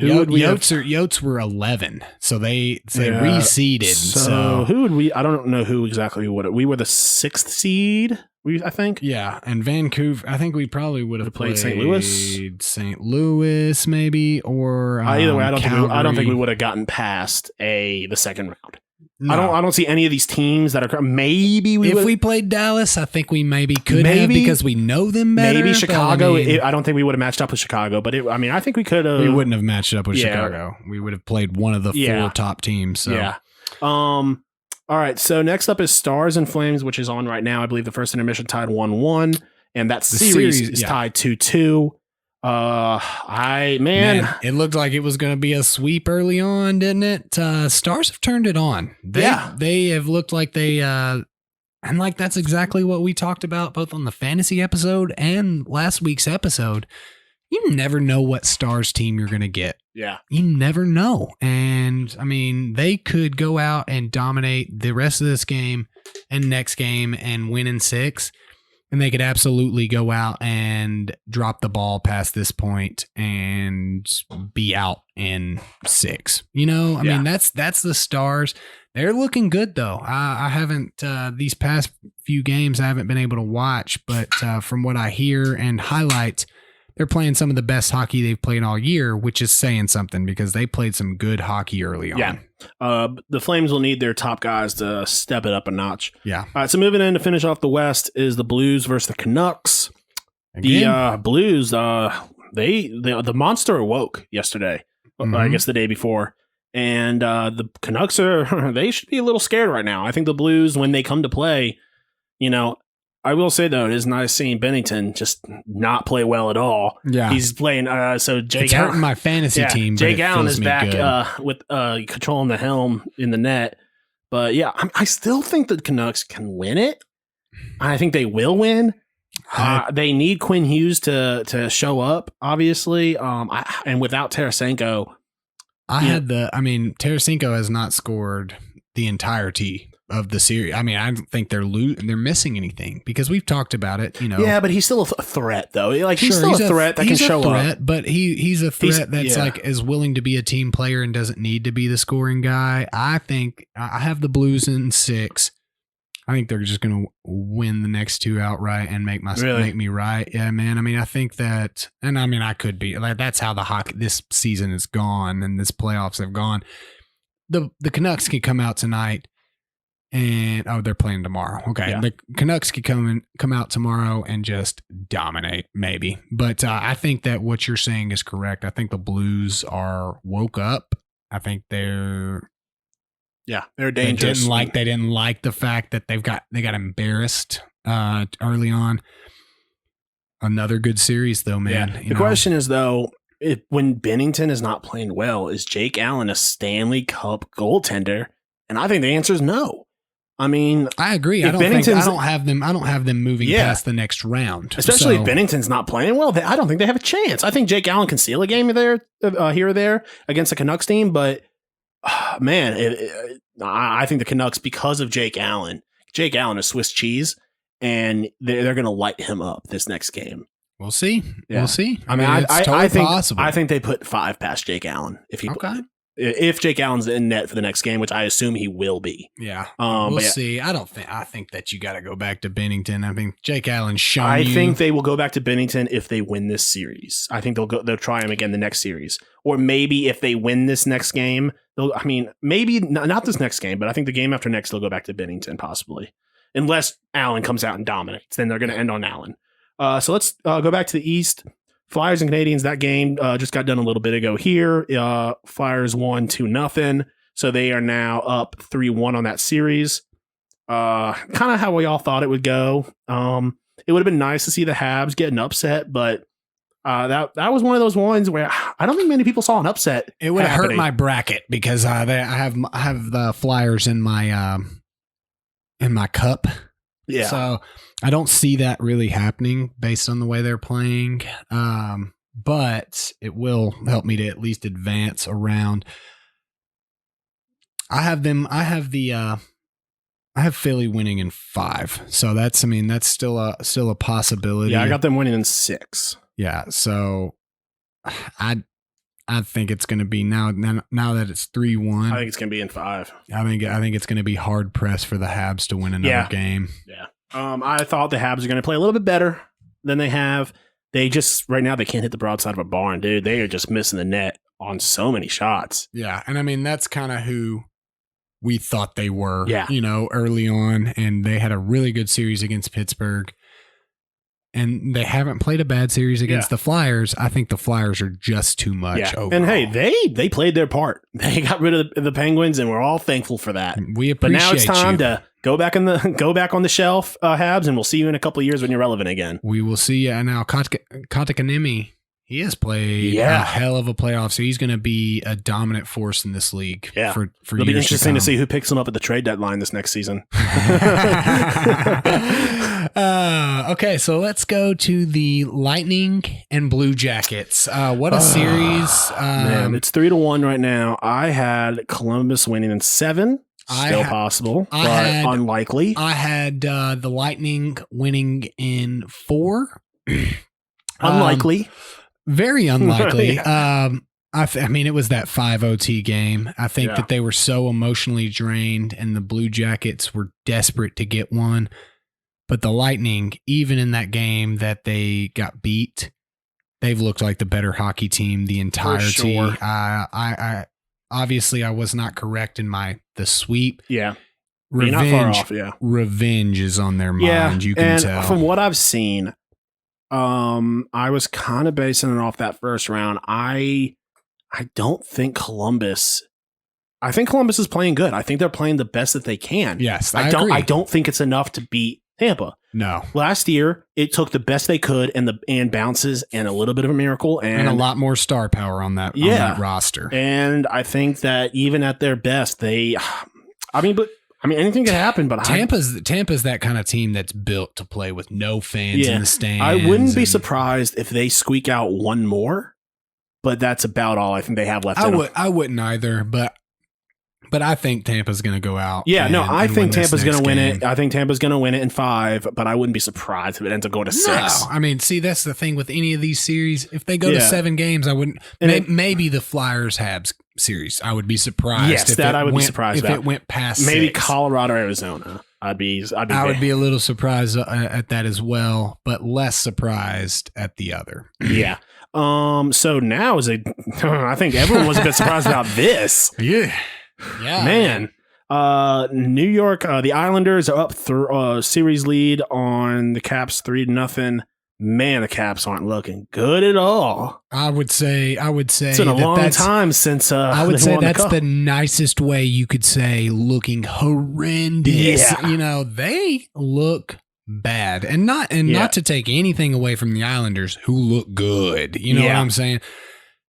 S3: Yotes were 11, so they reseeded. So
S2: who would we? I don't know who exactly we were the 6th seed. I think.
S3: Yeah, and Vancouver. I think we probably would have played
S2: St. Louis.
S3: St. Louis, maybe, or
S2: either way, I don't
S3: Calgary.
S2: think we would have gotten past the second round.
S3: No.
S2: I don't see any of these teams that are maybe
S3: if we played Dallas, I think we maybe could have because we know them better.
S2: Maybe Chicago.
S3: I mean,
S2: I don't think we would have matched up with Chicago, but I think we could have.
S3: We wouldn't have matched up with Chicago. We would have played one of the 4 top teams. So.
S2: Yeah. All right. So next up is Stars and Flames, which is on right now. I believe the first intermission tied 1-1, and that series is tied 2-2. Man,
S3: it looked like it was going to be a sweep early on, didn't it? Stars have turned it on. They have looked like they, and like that's exactly what we talked about both on the fantasy episode and last week's episode. You never know what Stars team you're going to get.
S2: Yeah.
S3: You never know. And I mean, they could go out and dominate the rest of this game and next game and win in 6. And they could absolutely go out and drop the ball past this point and be out in 6. I mean, that's the Stars. They're looking good, though. I haven't, these past few games, I haven't been able to watch, but from what I hear and highlights, they're playing some of the best hockey they've played all year, which is saying something because they played some good hockey early on.
S2: Yeah. The Flames will need their top guys to step it up a notch.
S3: Yeah.
S2: All right, so moving in to finish off the West is the Blues versus the Canucks.
S3: Again?
S2: The Blues, the monster awoke yesterday, I guess the day before. And the Canucks they should be a little scared right now. I think the Blues, when they come to play, I will say, though, it is nice seeing Bennington just not play well at all.
S3: Yeah.
S2: He's playing, so Jake
S3: it's hurting my fantasy team.
S2: Jake Allen is
S3: back
S2: back with controlling the helm in the net. But yeah, I still think the Canucks can win it. I think they will win. They need Quinn Hughes to show up, obviously. And without Tarasenko.
S3: Tarasenko has not scored the entirety of the series. I mean, I don't think they're missing anything because we've talked about it,
S2: Yeah, but he's still a threat, though. He's still a threat that can show up.
S3: But he's a threat that's is willing to be a team player and doesn't need to be the scoring guy. I think I have the Blues in 6. I think they're just going to win the next 2 outright and make me right. Yeah, man. I mean, I think that, and I mean, I could be like, that's how the hockey this season is gone and this playoffs have gone. The Canucks can come out tonight. And they're playing tomorrow. Okay, the Canucks could come out tomorrow and just dominate, maybe. But I think that what you're saying is correct. I think the Blues are woke up. I think they're dangerous. They didn't like the fact that they got embarrassed early on. Another good series, though, man.
S2: Yeah. The question is, though, when Bennington is not playing well, is Jake Allen a Stanley Cup goaltender? And I think the answer is no. I mean,
S3: I agree. I don't have them moving past the next round,
S2: especially if Bennington's not playing well. I don't think they have a chance. I think Jake Allen can seal a game there, here or there against the Canucks team, but man, I think the Canucks, because of Jake Allen is Swiss cheese, and they're going to light him up this next game.
S3: We'll see. Yeah. We'll see.
S2: I mean, I think possible. I think they put 5 past Jake Allen if Jake Allen's in net for the next game, which I assume he will be.
S3: Yeah. We'll see. I think that you got to go back to Bennington. I mean, Jake Allen's shown
S2: I think they will go back to Bennington if they win this series. I think they'll try him again the next series. Or maybe if they win this next game, maybe not this next game, but I think the game after next, they'll go back to Bennington possibly. Unless Allen comes out and dominates, then they're going to end on Allen. So let's go back to the East. Flyers and Canadiens, that game just got done a little bit ago here. Flyers won 2-0. So they are now up 3-1 on that series. Kind of how we all thought it would go. It would have been nice to see the Habs get an upset, but that was one of those ones where I don't think many people saw an upset.
S3: It would have hurt my bracket because I have the Flyers in my cup.
S2: Yeah.
S3: So I don't see that really happening based on the way they're playing. But it will help me to at least advance around. I have Philly winning in 5. So that's still a possibility.
S2: Yeah, I got them winning in 6.
S3: Yeah. So I think it's going to be now that it's 3-1.
S2: I think it's going to be in 5.
S3: I think it's going to be hard pressed for the Habs to win another game.
S2: Yeah. I thought the Habs are going to play a little bit better than they have. They just right now they can't hit the broadside of a barn, dude. They are just missing the net on so many shots.
S3: Yeah, and I mean that's kind of who we thought they were,
S2: Yeah.
S3: early on. And they had a really good series against Pittsburgh. And they haven't played a bad series against the Flyers. I think the Flyers are just too much overall.
S2: And hey, they played their part. They got rid of the Penguins, and we're all thankful for that.
S3: We appreciate
S2: But now it's time
S3: you.
S2: to go back on the shelf, Habs, and we'll see you in a couple of years when you're relevant again.
S3: We will see you. Now, Kotkaniemi, he has played a hell of a playoff, so he's going to be a dominant force in this league.
S2: Yeah.
S3: For
S2: It'll be
S3: years
S2: interesting to
S3: come.
S2: see who picks him up at the trade deadline this next season.
S3: Okay, so let's go to the Lightning and Blue Jackets. What a series.
S2: Man, it's 3-1 right now. I had Columbus winning in 7. Still possible, but unlikely.
S3: I had the Lightning winning in 4.
S2: Unlikely.
S3: Very unlikely. I mean, it was that 5 OT game. I think that they were so emotionally drained, and the Blue Jackets were desperate to get one. But the Lightning, even in that game that they got beat, they've looked like the better hockey team the entirety.
S2: For sure.
S3: I obviously I was not correct in the sweep.
S2: Yeah.
S3: Revenge,
S2: You're not far off, yeah.
S3: Revenge is on their mind. You can tell.
S2: From what I've seen, I was kind of basing it off that first round. I don't think Columbus. I think Columbus is playing good. I think they're playing the best that they can.
S3: Yes,
S2: I
S3: agree.
S2: don't think it's enough to beat Tampa.
S3: No.
S2: Last year, it took the best they could and bounces and a little bit of a miracle and
S3: a lot more star power on that roster.
S2: And I think that even at their best, anything can happen. But
S3: Tampa's that kind of team that's built to play with no fans in the stands.
S2: I wouldn't be surprised if they squeak out one more, but that's about all I think they have left.
S3: I wouldn't either, but I think Tampa's going to go out.
S2: Yeah, I think Tampa's going to win
S3: game.
S2: it. I think Tampa's going to win it in 5, but I wouldn't be surprised if it ends up going to 6.
S3: No, I mean, see, that's the thing with any of these series. If they go to 7 games, I wouldn't. Maybe the Flyers Habs series. I would be surprised.
S2: Yes, that I would be surprised
S3: if
S2: about.
S3: it went past
S2: maybe
S3: 6.
S2: Colorado, Arizona. I would be
S3: a little surprised at that as well, but less surprised at the other.
S2: Yeah. So now I think everyone was a bit surprised about this.
S3: Yeah,
S2: man. New York, the Islanders are up series lead on the Caps 3-0. Man, the Caps aren't looking good at all.
S3: I would say
S2: it's been a long time since
S3: I would say that's the nicest way you could say looking horrendous.
S2: Yeah.
S3: They look bad, and not to take anything away from the Islanders, who look good. You know what I'm saying?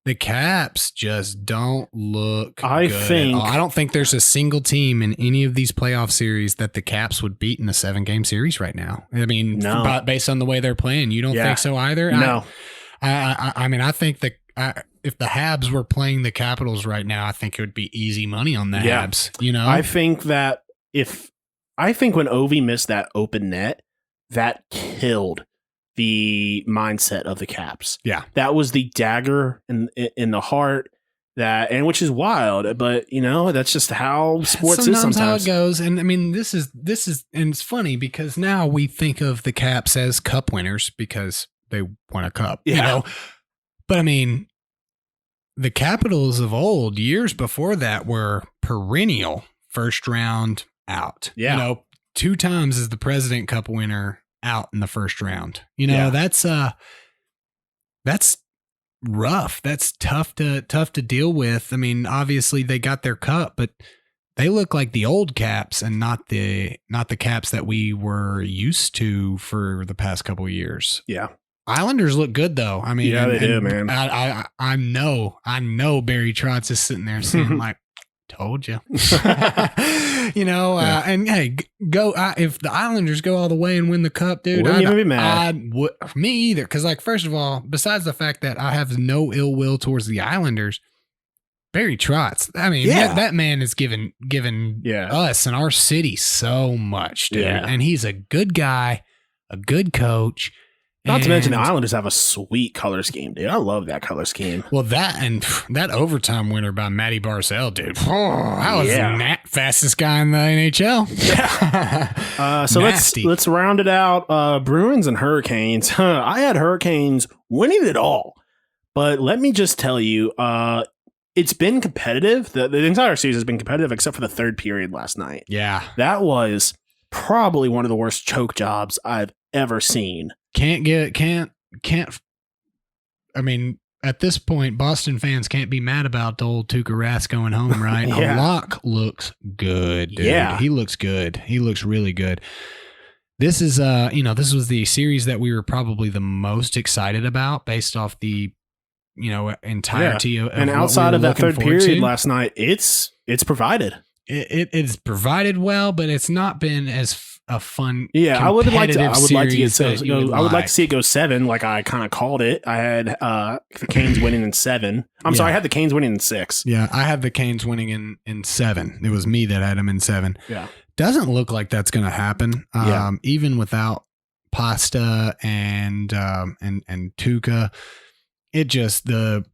S3: The Caps just don't look good at all. I don't think there's a single team in any of these playoff series that the Caps would beat in a 7-game series right now. I mean, based on the way they're playing, you don't think so either?
S2: No.
S3: I mean, I think that if the Habs were playing the Capitals right now, I think it would be easy money on the Habs.
S2: I think that when Ovi missed that open net, that killed the mindset of the Caps.
S3: Yeah.
S2: That was the dagger in the heart which is wild, but that's just how sports is sometimes.
S3: How it goes. And I mean, this is, and it's funny because now we think of the Caps as cup winners because they won a cup, but I mean, the Capitals of old, years before that, were perennial first round out.
S2: Yeah.
S3: 2 times as the President Cup winner out in the first round. That's rough. That's tough to deal with. I mean, obviously they got their cup, but they look like the old Caps and not the Caps that we were used to for the past couple of years.
S2: Yeah.
S3: Islanders look good though. I mean,
S2: they do, man.
S3: I know Barry Trotz is sitting there saying like, told you. And hey, go if the Islanders go all the way and win the cup, dude,
S2: wouldn't even be mad.
S3: Me either, because first of all, besides the fact that I have no ill will towards the Islanders, Barry Trotz, I mean, that man has given us and our city so much, dude.
S2: Yeah.
S3: And he's a good guy, a good coach.
S2: Not to mention the Islanders have a sweet color scheme, dude. I love that color scheme.
S3: Well, that overtime winner by Matty Barzal, dude. That was the fastest guy in the NHL.
S2: Yeah. So let's round it out. Bruins and Hurricanes. I had Hurricanes winning it all, but let me just tell you, it's been competitive. The entire series has been competitive except for the third period last night.
S3: Yeah.
S2: That was probably one of the worst choke jobs I've ever seen.
S3: I mean, at this point, Boston fans can't be mad about the old Tuukka Rask going home, right?
S2: Yeah.
S3: Locke looks good, dude.
S2: Yeah.
S3: He looks good. He looks really good. This is, this was the series that we were probably the most excited about based off the, entirety of
S2: and
S3: what
S2: outside
S3: we
S2: of
S3: were
S2: that
S3: looking
S2: third
S3: forward
S2: period
S3: to.
S2: last night, it's provided.
S3: It's provided well, but it's not been as a fun.
S2: Yeah, I would like to
S3: series
S2: see it
S3: that you would
S2: I would like
S3: like.
S2: to see it go 7, like I kind of called it. I had the Canes winning in 7. Sorry, I had the Canes winning in 6.
S3: Yeah, I had the Canes winning in 7. It was me that had them in 7.
S2: Yeah,
S3: doesn't look like that's going to happen. Even without Pasta and Tuukka, it just the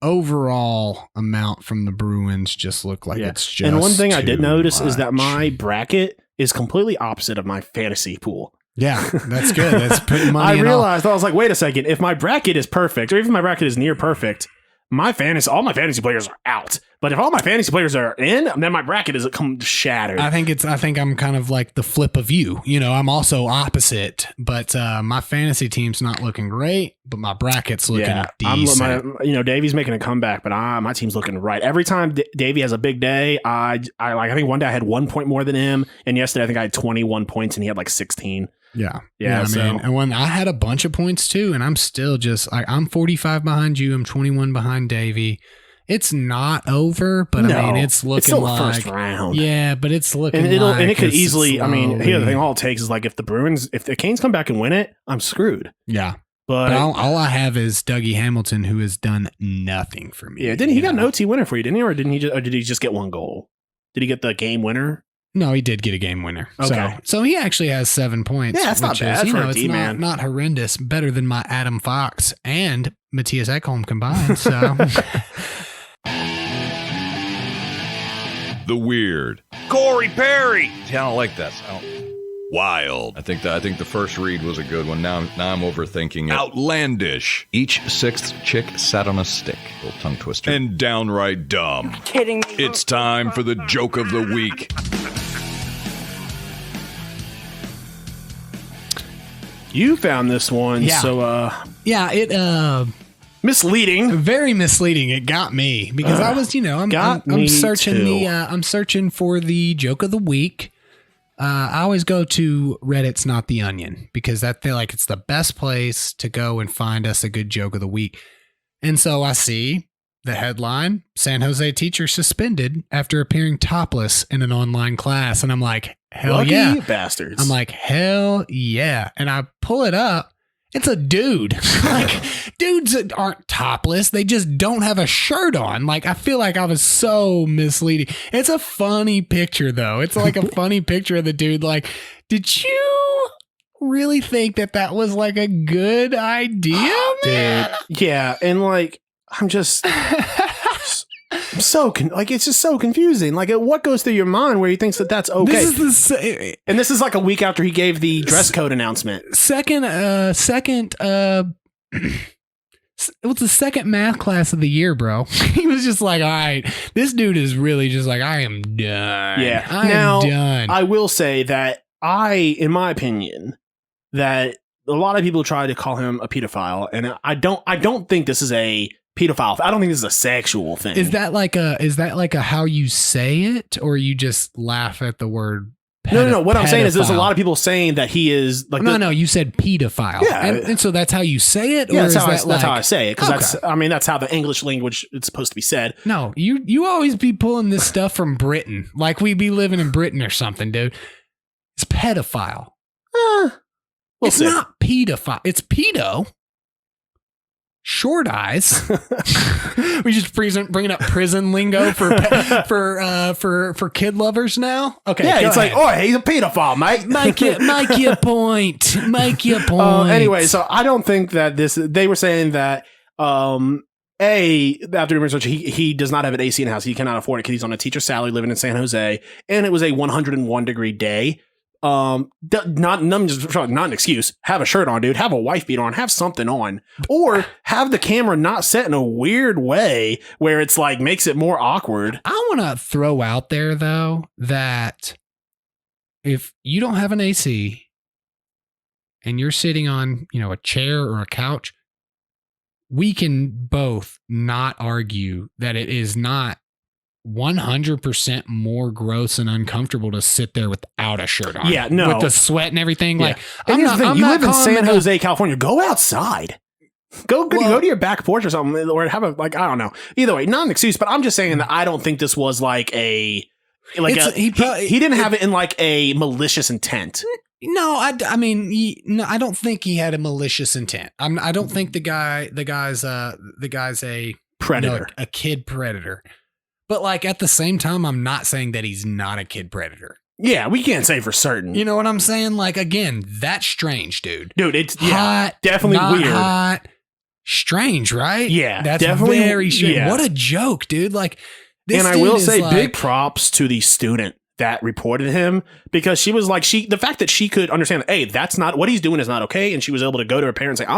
S3: overall amount from the Bruins just look like it's just.
S2: And one thing I did
S3: too
S2: notice is that
S3: much.
S2: my bracket is completely opposite of my fantasy pool.
S3: Yeah, that's good. That's putting money.
S2: I realized I was like, wait a second. If my bracket is perfect, or even my bracket is near perfect, all my fantasy players are out. But if all my fantasy players are in, then my bracket is shattered.
S3: I think I'm kind of like the flip of you. I'm also opposite, but my fantasy team's not looking great, but my bracket's looking decent.
S2: Davey's making a comeback, but my team's looking right. Every time Davey has a big day, I think one day I had 1 point more than him, and yesterday I think I had 21 points and he had like 16.
S3: Yeah.
S2: Yeah.
S3: And when I had a bunch of points too, and I'm still just I'm 45 behind you. I'm 21 behind Davey. It's not over, but it's looking
S2: still
S3: like
S2: the first round.
S3: Yeah, but it's looking
S2: and
S3: like
S2: it could easily.
S3: slowly.
S2: Here's the thing: all it takes is like if the Canes come back and win it, I'm screwed.
S3: Yeah.
S2: But
S3: all I have is Dougie Hamilton, who has done nothing for me.
S2: Yeah, didn't he got an OT winner for you? Didn't he, or did he just get one goal? Did he get the game winner?
S3: No, he did get a game winner.
S2: Okay.
S3: So he actually has 7 points.
S2: Yeah, that's not bad for a D-man.
S3: Not horrendous. Better than my Adam Fox and Matthias Ekholm combined. So
S4: The weird. Corey Perry. See, I don't like that. Wild. I think the first read was a good one. Now I'm overthinking it. Outlandish.
S5: Each sixth chick sat on a stick. Little tongue twister.
S4: And downright dumb.
S6: Kidding me.
S4: It's time for the joke of the week.
S2: You found this one,
S3: Yeah.
S2: so
S3: it
S2: misleading.
S3: very misleading. It got me because I was, I'm searching
S2: too.
S3: I'm searching for the joke of the week. I always go to Reddit's Not the Onion because I feel like it's the best place to go and find us a good joke of the week. And so I see the headline, San Jose teacher suspended after appearing topless in an online class. And I'm like, hell
S2: Lucky
S3: yeah.
S2: bastards.
S3: I'm like, hell yeah. And I pull it up. It's a dude. Like, dudes aren't topless. They just don't have a shirt on. Like, I feel like I was so misleading. It's a funny picture, though. It's like a funny picture of the dude. Like, did you really think that was like a good idea, man?
S2: Dude. Yeah, and like, I'm just... I'm so it's just so confusing. Like, what goes through your mind where he thinks that that's okay?
S3: This is
S2: and this is like a week after he gave the dress code announcement.
S3: It was the second math class of the year, bro. He was just like, all right, this dude is really just like, I am done.
S2: Yeah.
S3: I'm done.
S2: I will say that in my opinion, that a lot of people try to call him a pedophile, and I don't think this is a pedophile. I don't think this is a sexual thing.
S3: Is that like a how you say it, or you just laugh at the word?
S2: No. What I'm saying is, there's a
S3: pedophile?
S2: lot of people saying that he is like.
S3: No. You said pedophile.
S2: Yeah.
S3: and so that's how you say it.
S2: Yeah,
S3: or
S2: that's
S3: is
S2: how I say it, because
S3: Okay.
S2: that's how the English language is supposed to be said.
S3: No, you always be pulling this stuff from Britain, like we be living in Britain or something, dude. It's pedophile.
S2: We'll see.
S3: Not pedophile. It's pedo. Short eyes. We just bringing up prison lingo for kid lovers now. Okay,
S2: Yeah, it's
S3: ahead.
S2: like, oh, he's a pedophile, mate.
S3: Make your point. Make your point.
S2: Anyway, so I don't think that they were saying that, after doing research, he does not have an AC in the house. He cannot afford it because he's on a teacher's salary living in San Jose. And it was a 101 degree day. not an excuse. Have a shirt on, dude. Have a wife beater on. Have something on, or have the camera not set in a weird way where it's like makes it more awkward.
S3: I want to throw out there though that if you don't have an AC and you're sitting on, a chair or a couch, we can both not argue that it is not 100% more gross and uncomfortable to sit there without a shirt on.
S2: Yeah, no.
S3: With the sweat and everything.
S2: Yeah.
S3: Like,
S2: And here's the thing, you live in
S3: calling
S2: San
S3: it
S2: Jose, California. Go outside. Go to your back porch or something, or have a, like, I don't know. Either way, not an excuse, but I'm just saying that I don't think this was like he didn't have it in like a malicious intent.
S3: No, I don't think he had a malicious intent. I don't think the guy's a
S2: Predator,
S3: a kid predator. But like at the same time, I'm not saying that he's not a kid predator.
S2: Yeah, we can't say for certain.
S3: You know what I'm saying? Like again, that's strange, dude.
S2: Dude, it's
S3: hot,
S2: definitely
S3: not
S2: weird.
S3: Hot, strange, right?
S2: Yeah,
S3: that's
S2: definitely
S3: very strange.
S2: Yeah.
S3: What a joke, dude! Like,
S2: and I will say, big props to the student that reported him, because she was like, the fact that she could understand that, hey, that's not what he's doing is not okay, and she was able to go to her parents and say,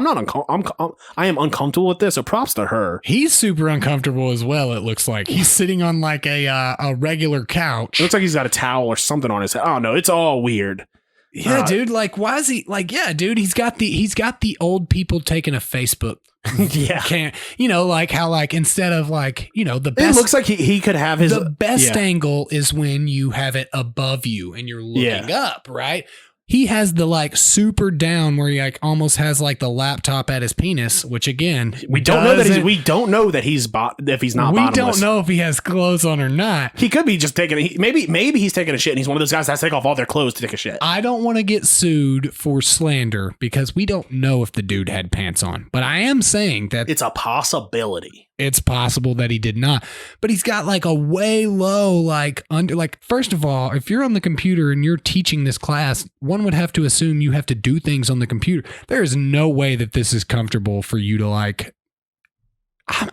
S2: I am uncomfortable with this. So props to her.
S3: He's super uncomfortable as well. It looks like he's sitting on like a regular couch.
S2: It looks like he's got a towel or something on his head. Oh no, it's all weird.
S3: Yeah, dude. Like, why is he like? Yeah, dude. He's got the old people taking a Facebook.
S2: Yeah,
S3: can't like how like instead of like the best.
S2: It looks like he could have his
S3: best angle is when you have it above you and you're looking up, right? He has the like super down where he like almost has like the laptop at his penis, which again
S2: we don't know that he's if he's not.
S3: We don't know if he has clothes on or not.
S2: He could be just taking. Maybe he's taking a shit and he's one of those guys that has to take off all their clothes to take a shit.
S3: I don't want to get sued for slander because we don't know if the dude had pants on, but I am saying that
S2: it's a possibility.
S3: It's possible that he did not, but he's got like a way low, like under, like, first of all, if you're on the computer and you're teaching this class, one would have to assume you have to do things on the computer. There is no way that this is comfortable for you to like,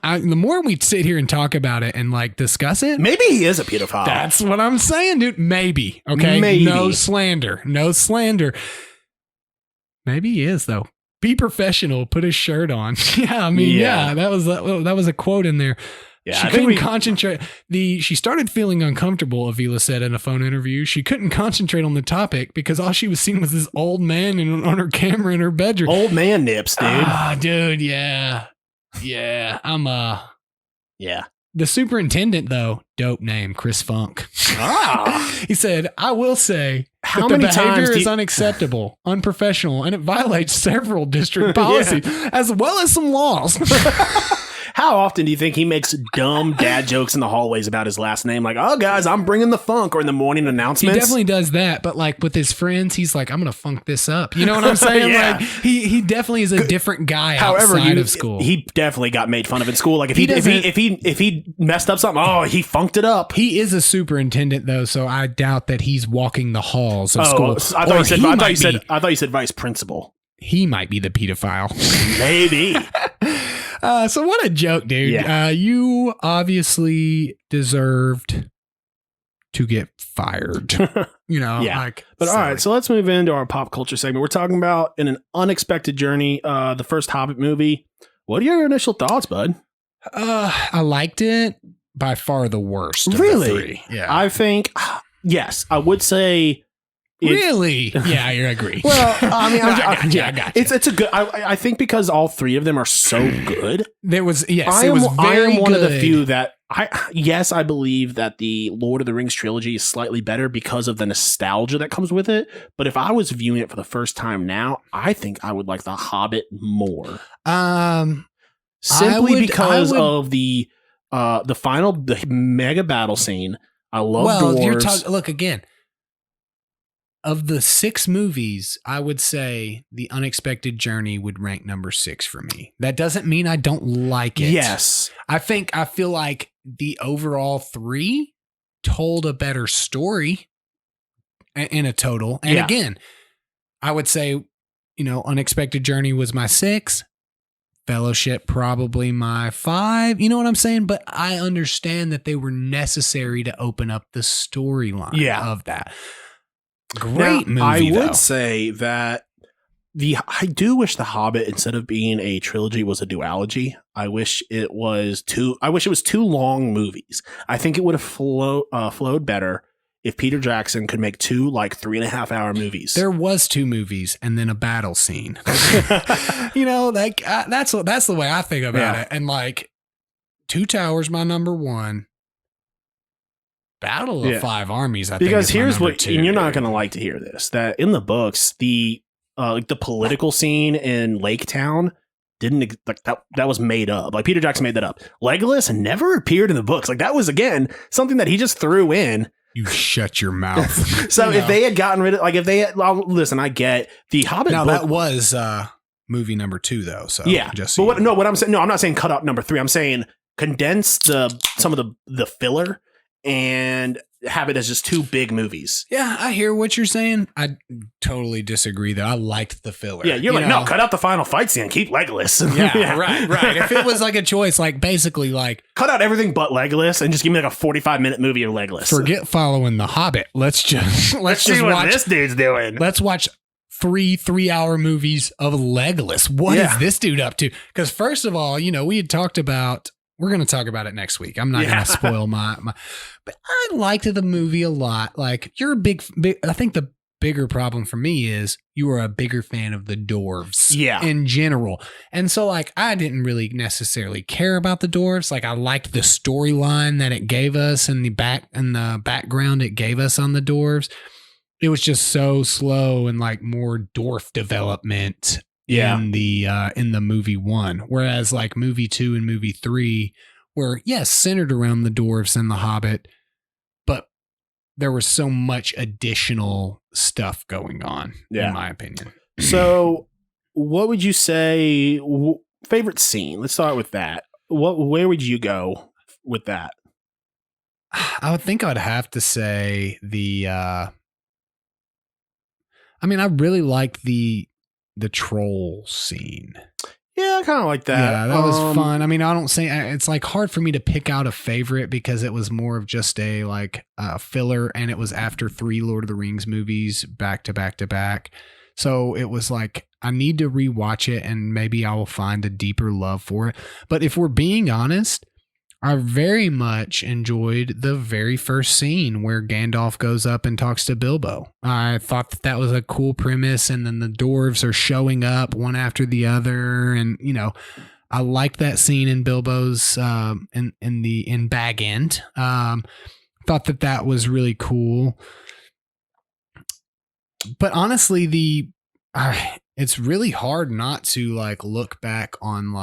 S3: the more we sit here and talk about it and like discuss it,
S2: maybe he is a pedophile.
S3: That's what I'm saying, dude. Maybe. Okay.
S2: Maybe.
S3: No slander. Maybe he is though. Be professional. Put his shirt on. Yeah, I mean, yeah, that was a quote in there. Yeah, she couldn't concentrate. She started feeling uncomfortable, Avila said in a phone interview. She couldn't concentrate on the topic because all she was seeing was this old man on her camera in her bedroom.
S2: Old man nips, dude.
S3: Ah, dude, yeah. Yeah,
S2: yeah.
S3: The superintendent, though, dope name, Chris Funk.
S2: Ah.
S3: He said, I will say
S2: how
S3: that the
S2: many
S3: behavior
S2: times
S3: is unacceptable, unprofessional, and it violates several district policies, as well as some laws.
S2: How often do you think he makes dumb dad jokes in the hallways about his last name? Like, oh, guys, I'm bringing the funk, or in the morning announcements.
S3: He definitely does that. But like with his friends, he's like, I'm going to funk this up. You know what I'm saying?
S2: Yeah.
S3: Like he definitely is a different guy outside of school.
S2: He definitely got made fun of in school. Like if he messed up something, oh, he funked it up.
S3: He is a superintendent though, so I doubt that he's walking the halls of school.
S2: I thought you said vice principal.
S3: He might be the pedophile.
S2: Maybe.
S3: So what a joke, dude.
S2: Yeah.
S3: You obviously deserved to get fired. Like,
S2: but all right, so let's move into our pop culture segment. We're talking about In an Unexpected Journey, the first Hobbit movie. What are your initial thoughts, bud?
S3: I liked it. By far the worst.
S2: Really?
S3: Of the three. Yeah.
S2: I think, yes, I would say.
S3: Really? Yeah, I agree.
S2: Well, I mean,
S3: I got you.
S2: It's a good. I think because all three of them are so good.
S3: There was
S2: I am one of the few that I believe that the Lord of the Rings trilogy is slightly better because of the nostalgia that comes with it. But if I was viewing it for the first time now, I think I would like The Hobbit more. Simply because of the mega battle scene. I love dwarves.
S3: Look again. Of the 6 movies, I would say The Unexpected Journey would rank number 6 for me. That doesn't mean I don't like it.
S2: Yes.
S3: I feel like the overall 3 told a better story in a total. And again, I would say, Unexpected Journey was my 6. Fellowship probably my 5. You know what I'm saying? But I understand that they were necessary to open up the storyline of that. Great
S2: Now,
S3: movie,
S2: I would
S3: though.
S2: say that I do wish The Hobbit, instead of being a trilogy, was a duology. I wish it was two long movies. I think it would have flowed better if Peter Jackson could make two 3.5-hour movies.
S3: There was 2 movies and then a battle scene. That's the way I think about it. And Two Towers, my number 1. Battle of Five Armies, I think.
S2: Because
S3: is my
S2: here's
S3: number
S2: what,
S3: 2.
S2: and you're not going to like to hear this, that in the books, the political scene in Lake Town didn't that was made up. Peter Jackson made that up. Legolas never appeared in the books. That was, again, something that he just threw in.
S3: You shut your mouth.
S2: So if they had gotten rid of, listen, I get the Hobbit.
S3: Now
S2: book,
S3: that was movie number 2, though. So
S2: yeah,
S3: just
S2: but what I'm saying, I'm not saying cut out number 3. I'm saying condense some of the filler and have it as just 2 big movies.
S3: Yeah, I hear what you're saying. I totally disagree, though. I liked the filler.
S2: Yeah, you're no, cut out the final fight scene, keep Legolas.
S3: Yeah, right. If it was a choice, basically
S2: cut out everything but Legolas and just give me a 45-minute movie of Legolas.
S3: Forget following The Hobbit. Let's see
S2: what
S3: watch
S2: this dude's doing.
S3: Let's watch 3-hour movies of Legolas. What is this dude up to? Because first of all, we had talked about. We're going to talk about it next week. I'm not going to spoil my, but I liked the movie a lot. You're a big, I think the bigger problem for me is you are a bigger fan of the dwarves in general. And so I didn't really necessarily care about the dwarves. I liked the storyline that it gave us and the background it gave us on the dwarves. It was just so slow and more dwarf development in the movie 1, whereas movie 2 and movie 3 were centered around the dwarves and the Hobbit, but there was so much additional stuff going on, in my opinion.
S2: So, what would you say favorite scene? Let's start with that. Where would you go with that?
S3: I would think I'd have to say I really liked the troll scene.
S2: Yeah, I kind of like that.
S3: Yeah, that was fun. I don't say it's hard for me to pick out a favorite because it was more of just a filler, and it was after 3 Lord of the Rings movies back to back to back. So it was I need to rewatch it and maybe I will find a deeper love for it. But if we're being honest, I very much enjoyed the very first scene where Gandalf goes up and talks to Bilbo. I thought that was a cool premise, and then the dwarves are showing up one after the other, and I liked that scene in Bilbo's in Bag End. Thought that was really cool. But honestly, it's really hard not to look back on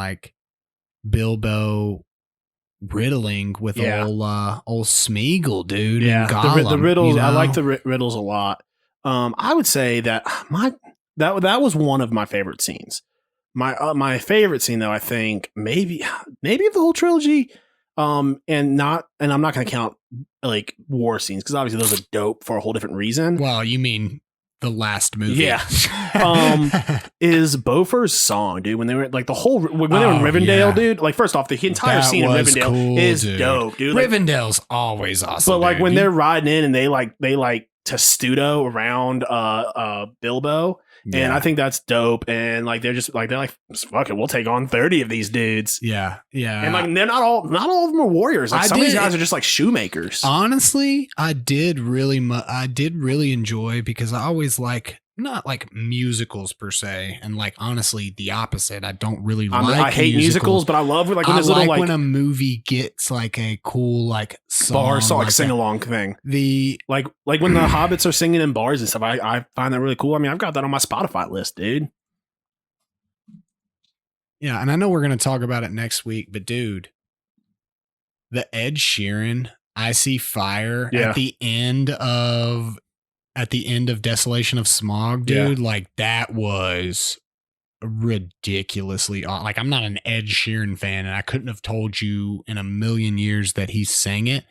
S3: Bilbo riddling with old Smeagol, dude.
S2: Yeah,
S3: and Gollum,
S2: the riddles. I like the riddles a lot. I would say that that was one of my favorite scenes. My favorite scene, though, I think maybe of the whole trilogy. And I'm not going to count war scenes because obviously those are dope for a whole different reason.
S3: Well, you mean the last movie?
S2: Yeah. Is Beaufort's song, dude, when they were the whole when they were in Rivendell, dude. First off, the entire scene in Rivendell is dope, dude.
S3: Rivendell's always awesome.
S2: But when they're riding in and they testudo around Bilbo. Yeah. And I think that's dope. And they're just they're fuck it, we'll take on 30 of these dudes.
S3: Yeah. Yeah.
S2: And they're not all of them are warriors. Some of these guys are just shoemakers.
S3: Honestly, I did really enjoy, because I always not musicals per se, and honestly the opposite. I don't really
S2: I hate musicals, but I love when there's little
S3: when a movie gets a cool song,
S2: bar song sing along thing. The when the hobbits are singing in bars and stuff, I find that really cool. I've got that on my Spotify list, dude.
S3: Yeah, and I know we're gonna talk about it next week, but dude, the Ed Sheeran "I See Fire" at the end of Desolation of Smog, dude, that was ridiculously I'm not an Ed Sheeran fan, and I couldn't have told you in a million years that he sang it.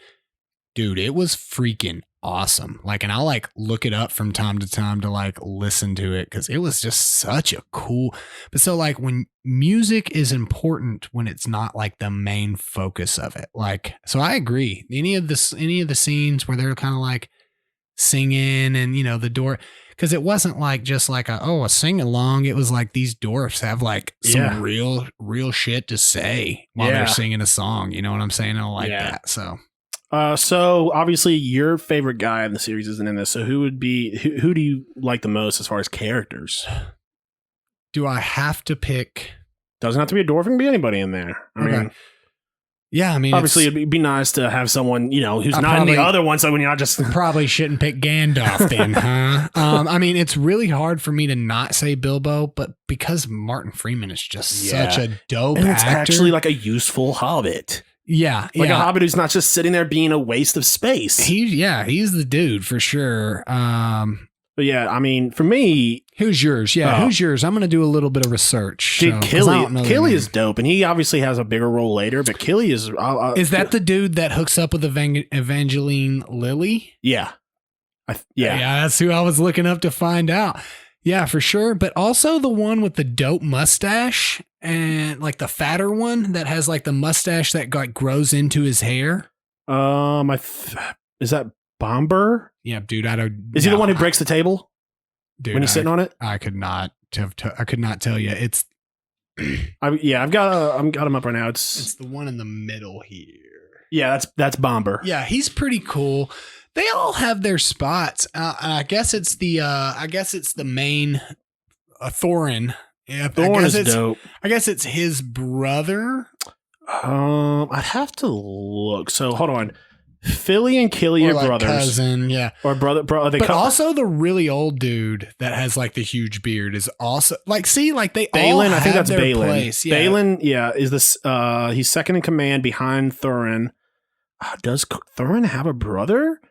S3: Dude, it was freaking awesome. And I'll look it up from time to time to listen to it, because it was just such a cool. But so when music is important when it's not the main focus of it. So I agree. Any of the scenes where they're kind of singing and, the door. Because it wasn't like just like a sing along. It was like these dwarfs have like some real shit to say while they're singing a song. You know what I'm saying? I don't like that. So.
S2: So obviously your favorite guy in the series isn't in this. So who do you like the most as far as characters?
S3: Do I have to pick?
S2: Doesn't have to be a dwarf. It can be anybody in there. I mean,
S3: yeah, I mean,
S2: obviously it'd be nice to have someone, who's not in the other one. So when you're not just
S3: probably shouldn't pick Gandalf then, huh? I mean, it's really hard for me to not say Bilbo, but because Martin Freeman is just such a dope actor. It's
S2: actually like a useful hobbit.
S3: Yeah.
S2: Like a hobbit who's not just sitting there being a waste of space.
S3: He's the dude for sure.
S2: But yeah, I mean, for me...
S3: Who's yours? Yeah, who's yours? I'm going to do a little bit of research.
S2: Dude, Killy is dope, and he obviously has a bigger role later, but Killy is...
S3: is that the dude that hooks up with Evangeline Lilly?
S2: Yeah.
S3: Yeah, that's who I was looking up to find out. Yeah, for sure. But also the one with the dope mustache and like the fatter one that has like the mustache that like grows into his hair.
S2: Is that Bomber?
S3: Yeah, dude. I don't.
S2: Is he the one who breaks the table?
S3: Dude,
S2: when he's sitting on it?
S3: I could not tell you. It's.
S2: I've got him up right now.
S3: It's the one in the middle here.
S2: Yeah, that's Bomber.
S3: Yeah, he's pretty cool. They all have their spots. I guess it's the main Thorin. Yeah,
S2: Thorin is dope.
S3: I guess it's his brother.
S2: I'd have to look. So hold on. Philly and Killy are
S3: like
S2: brothers.
S3: Cousin, yeah.
S2: Or brother.
S3: But also the really old dude that has like the huge beard is also like, see, like they
S2: Balin,
S3: all
S2: I think
S3: have
S2: that's
S3: their
S2: Balin.
S3: place. Yeah.
S2: Balin, is this, he's second in command behind Thorin. Does Thorin have a brother?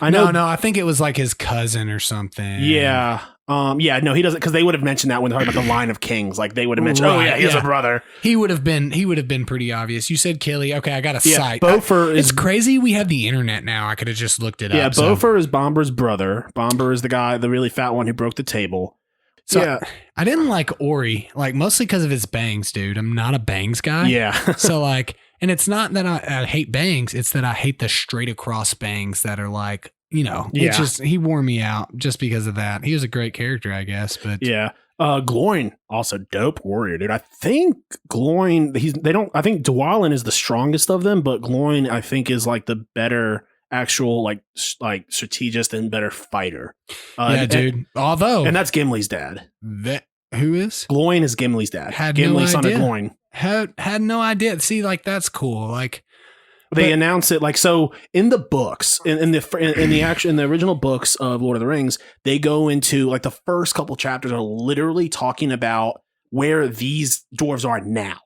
S3: I know. No, I think it was like his cousin or something.
S2: Yeah. No, he doesn't, because they would have mentioned that when they're talking about the line of kings. Like they would have mentioned, he has a brother.
S3: He would have been pretty obvious. You said Killy. Okay, I got a site.
S2: Bofer
S3: it's crazy. We have the internet now. I could have just looked it up.
S2: Yeah, Bofer is Bomber's brother. Bomber is the guy, the really fat one who broke the table.
S3: So yeah. I didn't like Ori, like mostly because of his bangs, dude. I'm not a bangs guy.
S2: Yeah.
S3: So like, and it's not that I hate bangs. It's that I hate the straight across bangs that are like, it's just, he wore me out just because of that. He was a great character, I guess, but
S2: yeah. Gloin, also dope warrior, dude. I think Gloin, I think Dwalin is the strongest of them, but Gloin, I think, is like the better actual, like strategist and better fighter.
S3: Dude. Although,
S2: and that's Gimli's dad.
S3: Who is?
S2: Gloin is Gimli's dad.
S3: Gimli's
S2: son of Gloin.
S3: Had no idea. See, like, that's cool. Like,
S2: they announce it like, so in the books, in the original books of Lord of the Rings, they go into like the first couple chapters are literally talking about where these dwarves are now.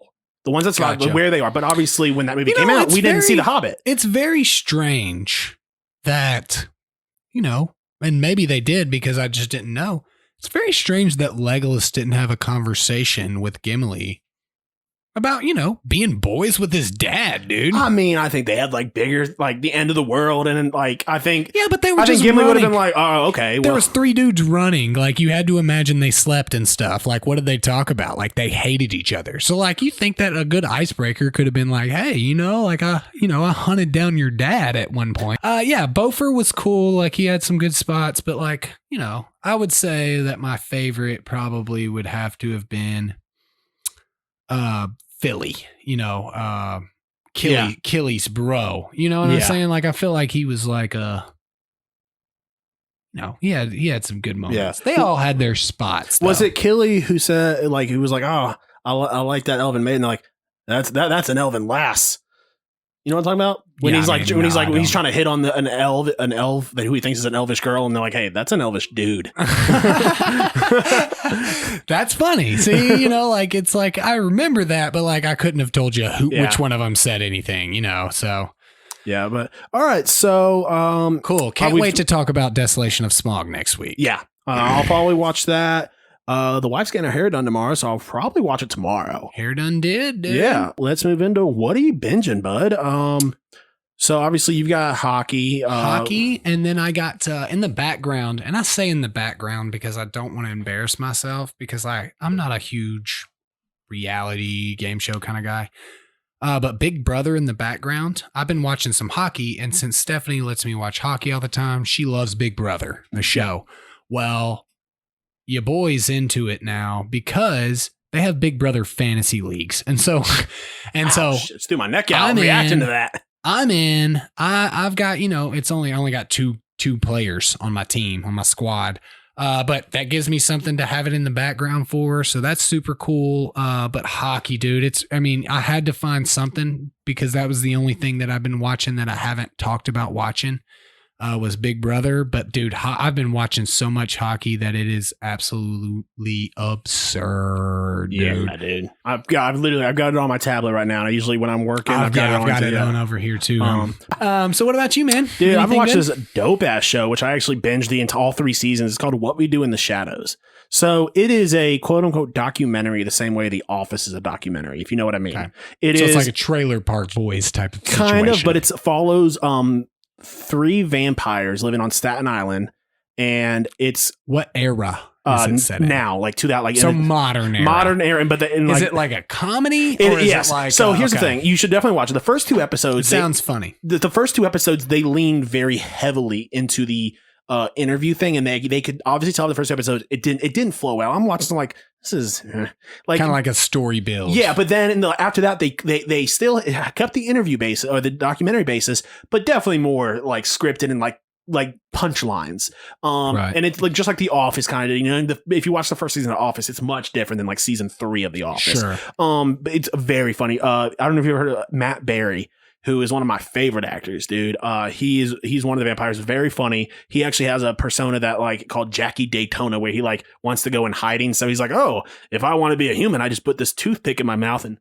S2: The ones that survived, where they are. But obviously when that movie came out, we didn't see The Hobbit.
S3: It's very strange that, and maybe they did because I just didn't know. It's very strange that Legolas didn't have a conversation with Gimli about, being boys with his dad, dude.
S2: I mean, I think they had like bigger, like the end of the world. And like, I think.
S3: Yeah, but they were
S2: just Gimli would have been like, oh, okay.
S3: There was 3 dudes running. Like, you had to imagine they slept and stuff. Like, what did they talk about? Like, they hated each other. So, like, you think that a good icebreaker could have been like, hey, I hunted down your dad at one point. Yeah, Bofer was cool. Like, he had some good spots. But, like, I would say that my favorite probably would have to have been Philly, Killy's bro. You know what I'm saying? Like, I feel like he was like he had some good moments. Yeah. They all had their spots.
S2: Was it Killy who said, like, who was like, oh, I like that elven maiden? They're like, that's an elven lass. You know what I'm talking about? When he's trying to hit on an elf that who he thinks is an elvish girl, and they're like, hey, that's an elvish dude.
S3: That's funny. See, like, it's like, I remember that, but like, I couldn't have told you which one of them said anything, so.
S2: Yeah, but all right. So,
S3: cool. Can't wait to talk about Desolation of Smaug next week.
S2: Yeah. I'll probably watch that. The wife's getting her hair done tomorrow, so I'll probably watch it tomorrow.
S3: Hair done dude.
S2: Yeah. Let's move into what are you binging, bud? So obviously you've got hockey.
S3: And then I got in the background, and I say in the background because I don't want to embarrass myself because I'm not a huge reality game show kind of guy. But Big Brother in the background. I've been watching some hockey, and since Stephanie lets me watch hockey all the time, she loves Big Brother, the show. Well, your boy's into it now because they have Big Brother fantasy leagues. And so
S2: Let's do my neck out. I'm reacting to that.
S3: I'm in. I've got, I only got two players on my team, on my squad. But that gives me something to have it in the background for. So that's super cool. But hockey, dude, I had to find something because that was the only thing that I've been watching that I haven't talked about watching. Was Big Brother, but dude, I've been watching so much hockey that it is absolutely absurd. Dude.
S2: Yeah, dude. I've got it on my tablet right now. Usually when I'm working,
S3: I've got it on over here too. So what about you, man?
S2: Dude, I've been watching this dope ass show, which I actually binged all 3 seasons. It's called What We Do in the Shadows. So it is a quote unquote documentary, the same way The Office is a documentary, if you know what I mean. Okay.
S3: It's like a Trailer Park Boys type of situation.
S2: Kind of, but it follows 3 vampires living on Staten Island, and it's
S3: what era is it set in?
S2: Now, like to that, like
S3: so modern era,
S2: but
S3: is it like a comedy? Yes.
S2: Here's the thing: you should definitely watch it. The first 2 episodes
S3: sounds funny.
S2: The first 2 episodes they leaned very heavily into the interview thing, and they could obviously tell the first 2 episodes it didn't flow well. I'm watching like this is like kind
S3: of like a story build.
S2: Yeah, but then after that they still kept the interview basis or the documentary basis, but definitely more like scripted and like punchlines. Right. And it's like just like The Office kind of, if you watch the first season of Office, it's much different than like season 3 of The Office.
S3: Sure.
S2: But it's very funny. I don't know if you ever heard of Matt Berry, who is one of my favorite actors, dude. He's one of the vampires. Very funny. He actually has a persona that like called Jackie Daytona, where he like wants to go in hiding. So he's like, oh, if I want to be a human, I just put this toothpick in my mouth, and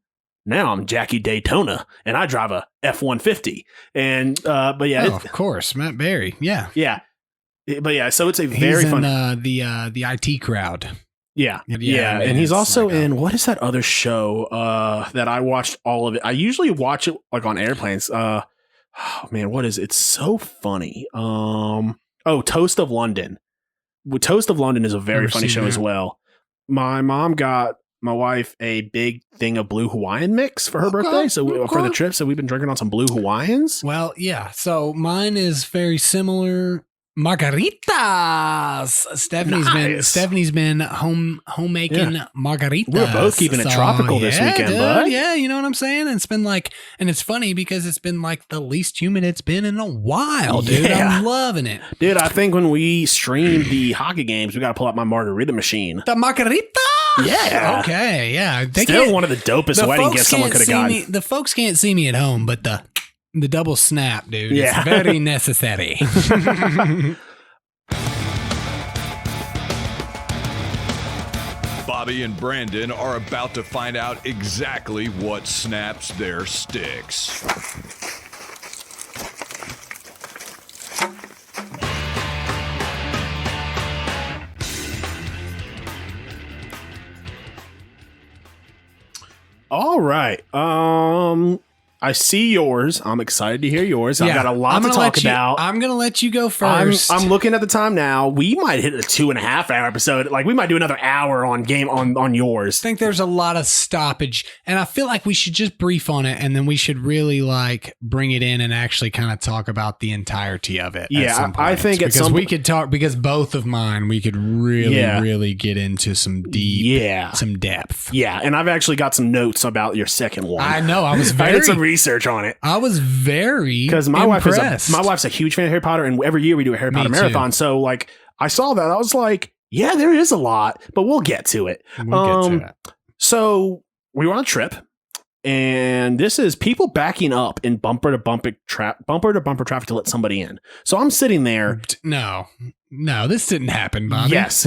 S2: now I'm Jackie Daytona, and I drive a F-150. And but yeah,
S3: of course, Matt Berry. Yeah,
S2: yeah. But yeah, so it's a very fun.
S3: The IT Crowd.
S2: Yeah. And he's also in, what is that other show that I watched all of it? I usually watch it like on airplanes. Oh man, what is it? It's so funny. Toast of London. Toast of London is a very funny show as well. My mom got my wife a big thing of Blue Hawaiian mix for her birthday. So for the trip, so we've been drinking on some Blue Hawaiians.
S3: Well, yeah. So mine is very similar. Margaritas. Stephanie's been homemaking margaritas.
S2: We're both keeping it tropical this weekend,
S3: dude,
S2: bud.
S3: Yeah, you know what I'm saying? And it's been like, and it's funny because it's been like the least humid it's been in a while, dude. Yeah. I'm loving it.
S2: Dude, I think when we stream the hockey games, we got to pull out my margarita machine.
S3: The margarita?
S2: Yeah.
S3: Okay, yeah.
S2: Still one of the dopest wedding gifts someone could have gotten.
S3: The folks can't see me at home, but the double snap, dude. Yeah. It's very necessary.
S4: Bobby and Brandon are about to find out exactly what snaps their sticks.
S2: All right. I see yours. I'm excited to hear yours. Yeah, I've got a lot to talk about.
S3: I'm going to let you go first.
S2: I'm looking at the time now. We might hit a 2.5 hour episode. Like we might do another hour on yours.
S3: I think there's a lot of stoppage, and I feel like we should just brief on it, and then we should really like bring it in and actually kind of talk about the entirety of it.
S2: Yeah, I think
S3: we could talk because both of mine we could really get into some some depth.
S2: Yeah, and I've actually got some notes about your second one.
S3: I know. I was
S2: I did some research on it.
S3: I was very
S2: because my wife's a huge fan of Harry Potter, and every year we do a Harry Potter marathon. So like I saw that, I was like, yeah, there is a lot, but we'll get to it.
S3: We'll get to it.
S2: So we were on a trip, and this is people backing up in bumper to bumper traffic to let somebody in. So I'm sitting there.
S3: No, this didn't happen, Bobby.
S2: Yes.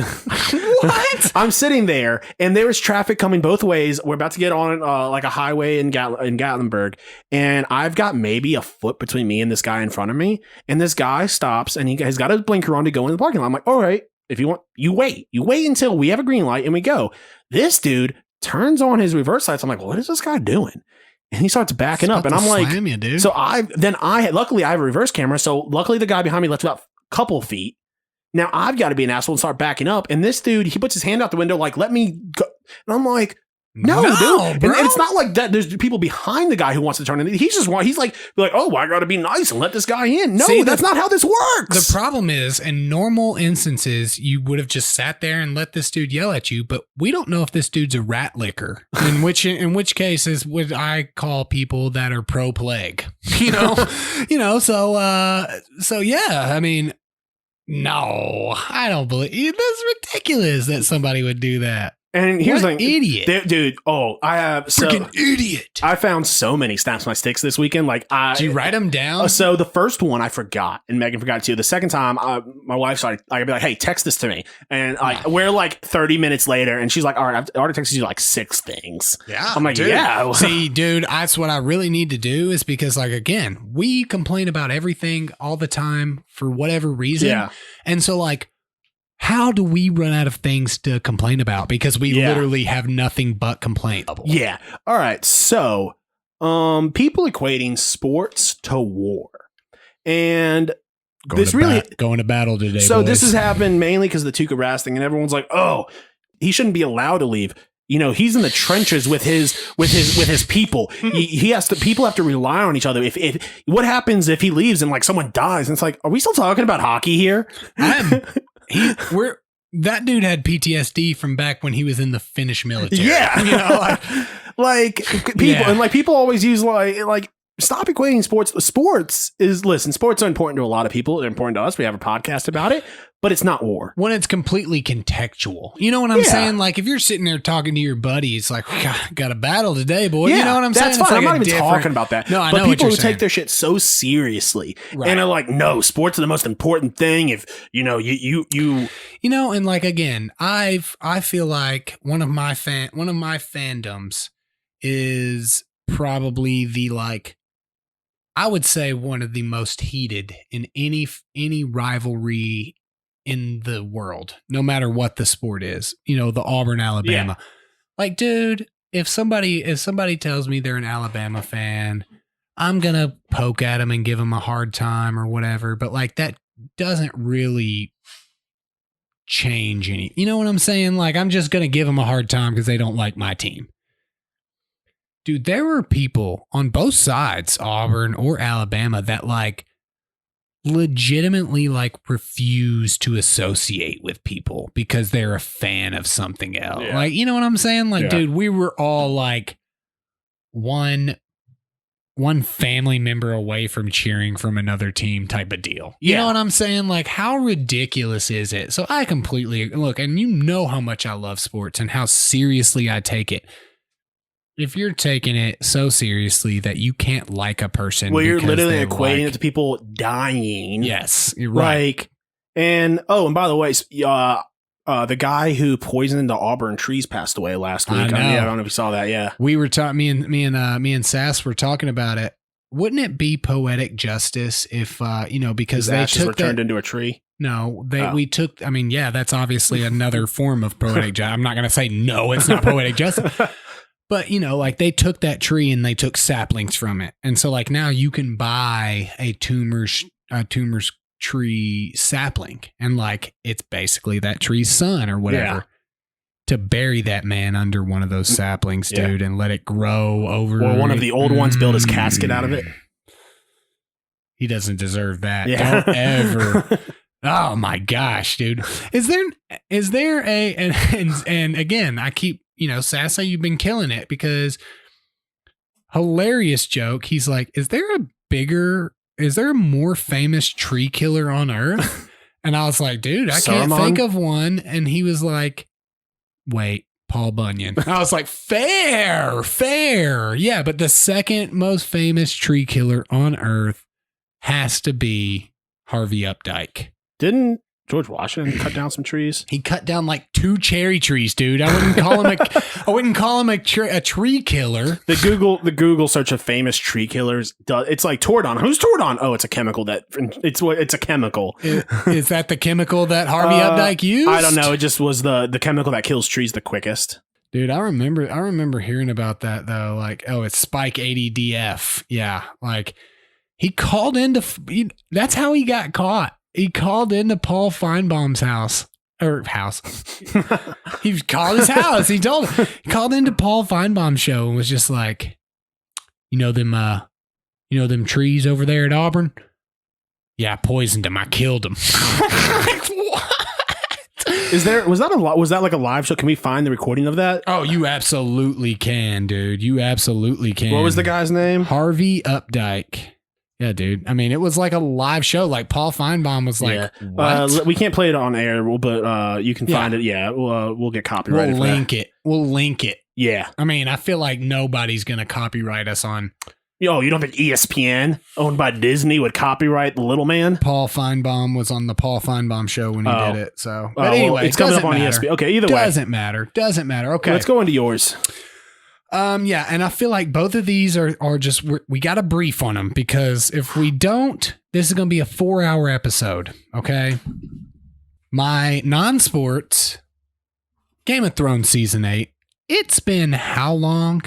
S3: What?
S2: I'm sitting there, and there was traffic coming both ways. We're about to get on like a highway in Gatlinburg, and I've got maybe a foot between me and this guy in front of me. And this guy stops, and he's got his blinker on to go in the parking lot. I'm like, all right, if you want, you wait until we have a green light, and we go. This dude turns on his reverse lights. I'm like, what is this guy doing? And he starts backing up, and I'm like,
S3: you, dude.
S2: So luckily I have a reverse camera. So luckily the guy behind me left about a couple feet. Now I've got to be an asshole and start backing up. And this dude, he puts his hand out the window, like, let me go. And I'm like, No, dude.
S3: bro.
S2: And it's not like that. There's people behind the guy who wants to turn in. He's like, oh, I got to be nice and let this guy in. No, that's not how this works.
S3: The problem is, in normal instances, you would have just sat there and let this dude yell at you. But we don't know if this dude's a rat licker. In which case is what I call people that are pro plague. So yeah. I mean, no, I don't believe that's ridiculous that somebody would do that.
S2: And here's
S3: what
S2: the
S3: idiot,
S2: dude. Oh, I have
S3: freaking idiot.
S2: I found so many snaps my sticks this weekend. Did
S3: you write them down?
S2: So the first one I forgot, and Megan forgot too. The second time, my wife started. I'd be like, "Hey, text this to me," and we're like 30 minutes later, and she's like, "All right, I've already texted you like 6 things."
S3: Yeah,
S2: I'm like,
S3: dude.
S2: "Yeah."
S3: See, dude, that's what I really need to do is because, like, again, we complain about everything all the time for whatever reason,
S2: Yeah.
S3: And so like. How do we run out of things to complain about? Because we literally have nothing but complaint.
S2: Yeah. All right. So, people equating sports to war, and going
S3: to battle today.
S2: So
S3: boys.
S2: this has happened mainly because of the Tuukka Rask thing, and everyone's like, "Oh, he shouldn't be allowed to leave." He's in the trenches with his people. He has to. People have to rely on each other. If what happens if he leaves and like someone dies? And it's like, are we still talking about hockey here?
S3: That dude had PTSD from back when he was in the Finnish military.
S2: Yeah, like people and like people always use like stop equating sports. Sports are important to a lot of people. They're important to us. We have a podcast about it, but it's not war.
S3: When it's completely contextual. You know what I'm saying? Like if you're sitting there talking to your buddy, it's like, got a battle today, boy.
S2: Yeah,
S3: you know what I'm saying?
S2: That's fine.
S3: Like
S2: I'm not even talking about that.
S3: No, I
S2: but
S3: know
S2: people
S3: what
S2: who
S3: you're
S2: take their shit so seriously
S3: right.
S2: and are like, no, sports are the most important thing. If
S3: and like again, I feel like one of my fandoms is probably the like. I would say one of the most heated in any rivalry in the world, no matter what the sport is. The Auburn, Alabama. Yeah. Like, dude, if somebody tells me they're an Alabama fan, I'm gonna poke at them and give them a hard time or whatever. But like that doesn't really change any. You know what I'm saying? Like, I'm just gonna give them a hard time because they don't like my team. Dude, there were people on both sides, Auburn or Alabama, that like legitimately like refuse to associate with people because they're a fan of something else. Yeah. Like, you know what I'm saying? Like, dude, we were all like one family member away from cheering from another team type of deal. You know what I'm saying? Like, how ridiculous is it? So I completely look, and you know how much I love sports and how seriously I take it. If you're taking it so seriously that you can't like a person,
S2: well, you're literally equating it to people dying.
S3: Yes, you're right.
S2: And by the way, the guy who poisoned the Auburn trees passed away last week. I don't know if you saw that. Yeah,
S3: we were talking. Me and Sass were talking about it. Wouldn't it be poetic justice if because
S2: his ashes were turned into a tree?
S3: No, we took. I mean, yeah, that's obviously another form of poetic justice. I'm not going to say no, it's not poetic justice. But, like they took that tree and they took saplings from it. And so like now you can buy a tumor's tree sapling and like it's basically that tree's son or whatever to bury that man under one of those saplings, dude, and let it grow over.
S2: Or one of the old ones build his casket out of it.
S3: He doesn't deserve that. Yeah. Don't ever. Oh my gosh, dude. Is there a, and again, I keep, Sassa, you've been killing it because hilarious joke. He's like, is there a more famous tree killer on earth? And I was like, dude, I can't think of one. And he was like, wait, Paul Bunyan. I was like, fair. Yeah. But the second most famous tree killer on earth has to be Harvey Updike.
S2: Didn't George Washington cut down some trees?
S3: He cut down like 2 cherry trees, dude. I wouldn't call him a tree killer.
S2: The Google search of famous tree killers. It's like Tordon. Who's Tordon? Oh, it's a chemical it's a chemical.
S3: Is that the chemical that Harvey Updike used?
S2: I don't know. It just was the chemical that kills trees the quickest.
S3: Dude, I remember hearing about that though. Like, oh, it's Spike 80DF. Yeah, like he called into. That's how he got caught. He called into Paul Feinbaum's house or house. He called his house. He called into Paul Feinbaum's show and was just like, them trees over there at Auburn? Yeah, I poisoned them. I killed them. Like, what?
S2: Was that like a live show? Can we find the recording of that?
S3: Oh, you absolutely can, dude. You absolutely can.
S2: What was the guy's name?
S3: Harvey Updike. Yeah, dude. I mean, it was like a live show. Like Paul Feinbaum was like, what?
S2: We can't play it on air, but you can find it. Yeah, we'll get copyrighted.
S3: We'll link it. We'll link it.
S2: Yeah.
S3: I mean, I feel like nobody's going to copyright us on.
S2: Yo, you don't think ESPN, owned by Disney, would copyright The Little Man?
S3: Paul Feinbaum was on the Paul Feinbaum show when he did it. So, but anyway,
S2: it's coming up on ESPN. Okay, either way.
S3: Doesn't matter. Okay.
S2: Let's go into yours.
S3: Yeah, and I feel like both of these are just, we got a brief on them, because if we don't, this is going to be a 4-hour episode, okay? My non-sports, Game of Thrones Season 8, it's been how long?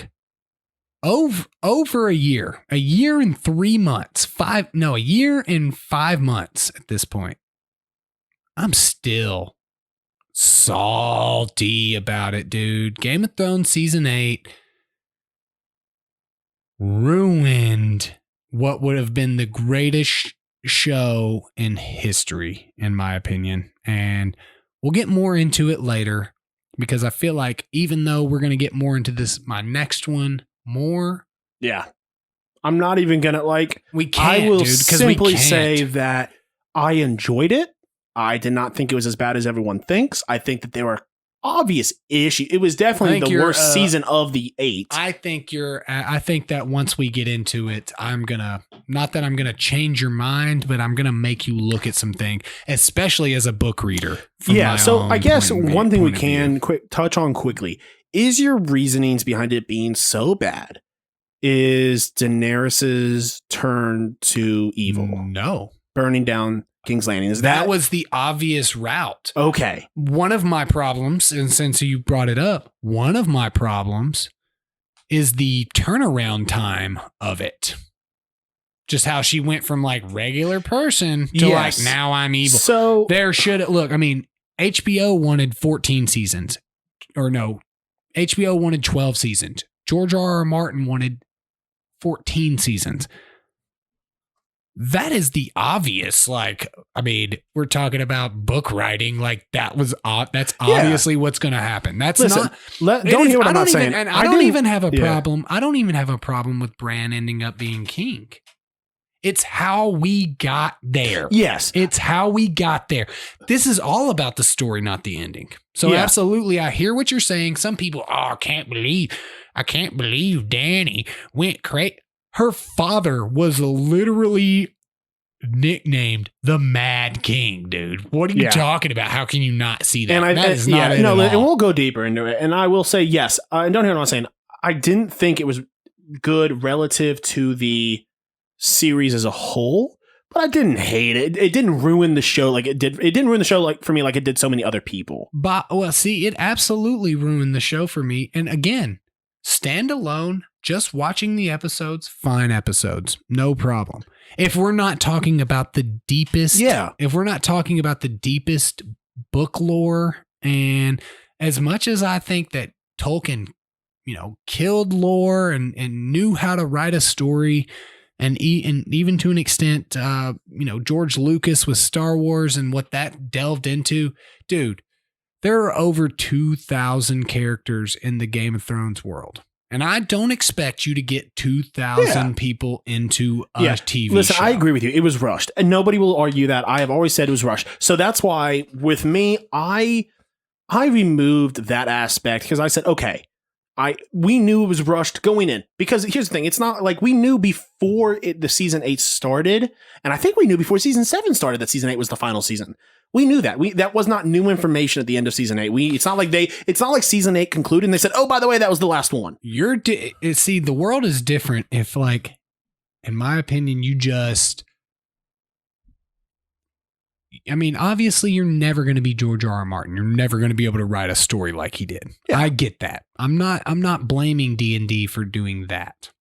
S3: Over a year and 3 months, a year and 5 months at this point. I'm still salty about it, dude. Game of Thrones Season 8 ruined what would have been the greatest show in history, in my opinion. And we'll get more into it later, because I feel like even though we're going to get more into this, my next one, more.
S2: Yeah. I'm not even going to
S3: we can't,
S2: I will
S3: dude,
S2: simply say that I enjoyed it. I did not think it was as bad as everyone thinks. I think that there were obvious issues. It was definitely the worst season of the 8.
S3: I think that once we get into it, not that I'm going to change your mind, but I'm going to make you look at some things, especially as a book reader.
S2: Yeah. So I guess one thing we can touch on quickly is your reasonings behind it being so bad is Daenerys's turn to evil.
S3: No.
S2: Burning down King's Landing.
S3: That was the obvious route.
S2: Okay.
S3: One of my problems, and since you brought it up, one of my problems is the turnaround time of it. Just how she went from like regular person to like, now I'm evil.
S2: So
S3: HBO wanted 14 seasons. Or no, HBO wanted 12 seasons. George R.R. Martin wanted 14 seasons. That is the obvious, we're talking about book writing, that's obviously what's going to happen. That's don't hear what I'm not saying. And I don't even have a problem. I don't even have a problem with Bran ending up being king. It's how we got there.
S2: Yes.
S3: It's how we got there. This is all about the story, not the ending. So absolutely, I hear what you're saying. Some people, I can't believe Dany went crazy. Her father was literally nicknamed the Mad King, dude. What are you talking about? How can you not see that?
S2: And that is not it at all. And we'll go deeper into it. And I will say, yes, don't hear what I'm saying. I didn't think it was good relative to the series as a whole, but I didn't hate it. It didn't ruin the show like it did. It didn't ruin the show for me like it did so many other people.
S3: But it absolutely ruined the show for me. And again, stand alone, just watching the episodes, fine episodes, no problem. If we're not talking about the deepest, if we're not talking about the deepest book lore, and as much as I think that Tolkien, killed lore and knew how to write a story, and even to an extent, George Lucas with Star Wars and what that delved into, dude, there are over 2,000 characters in the Game of Thrones world. And I don't expect you to get 2,000 people into a TV
S2: Listen,
S3: show.
S2: I agree with you. It was rushed. And nobody will argue that. I have always said it was rushed. So that's why, with me, I removed that aspect because I said, okay, we knew it was rushed going in. Because here's the thing. It's not like we knew before the season 8 started. And I think we knew before season 7 started that season 8 was the final season. We knew that. That was not new information at the end of season 8. It's not like season 8 concluded and they said, oh, by the way, that was the last one.
S3: See, the world is different if, in my opinion, obviously you're never going to be George R.R. Martin. You're never going to be able to write a story like he did. Yeah. I get that. I'm not blaming D&D for doing that.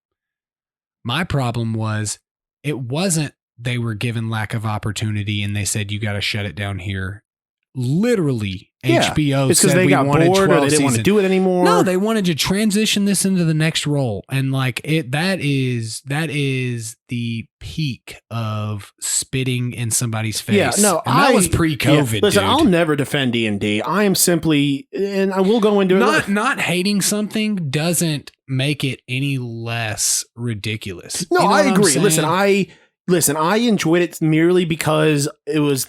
S3: My problem was it wasn't they were given lack of opportunity and they said, you got to shut it down here. literally
S2: Yeah.
S3: HBO
S2: It's because
S3: said
S2: they
S3: we
S2: got
S3: wanted
S2: bored or
S3: 12
S2: they didn't want to
S3: seasons.
S2: do it anymore.
S3: No, they wanted to transition this into the next role, and like that is the peak of spitting in somebody's face.
S2: Yeah, no,
S3: and that was pre-COVID.
S2: Yeah. Listen,
S3: dude.
S2: I'll never defend D&D. I am simply, and I will go into it.
S3: Not hating something doesn't make it any less ridiculous.
S2: No,
S3: You know
S2: I
S3: what I'm
S2: agree.
S3: saying?
S2: Listen, I enjoyed it merely because I was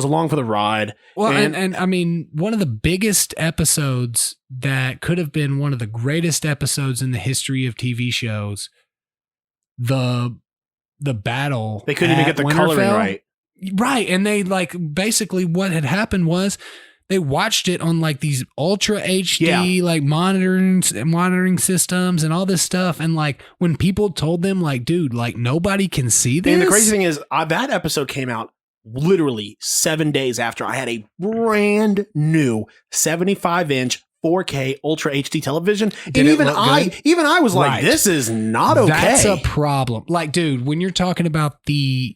S2: along for the ride.
S3: Well, and I mean, one of the biggest episodes that could have been one of the greatest episodes in the history of TV shows, the battle.
S2: They couldn't even get the coloring right.
S3: Right. And they basically what had happened was they watched it on like these ultra HD like monitoring systems and all this stuff. And like when people told them like, dude, like nobody can see this.
S2: And the crazy thing is that episode came out literally 7 days after I had a brand new 75-inch 4K Ultra HD television.
S3: Did it look good?
S2: Even I was like,
S3: Right.
S2: this is not okay.
S3: That's a problem. Like, dude, when you're talking about the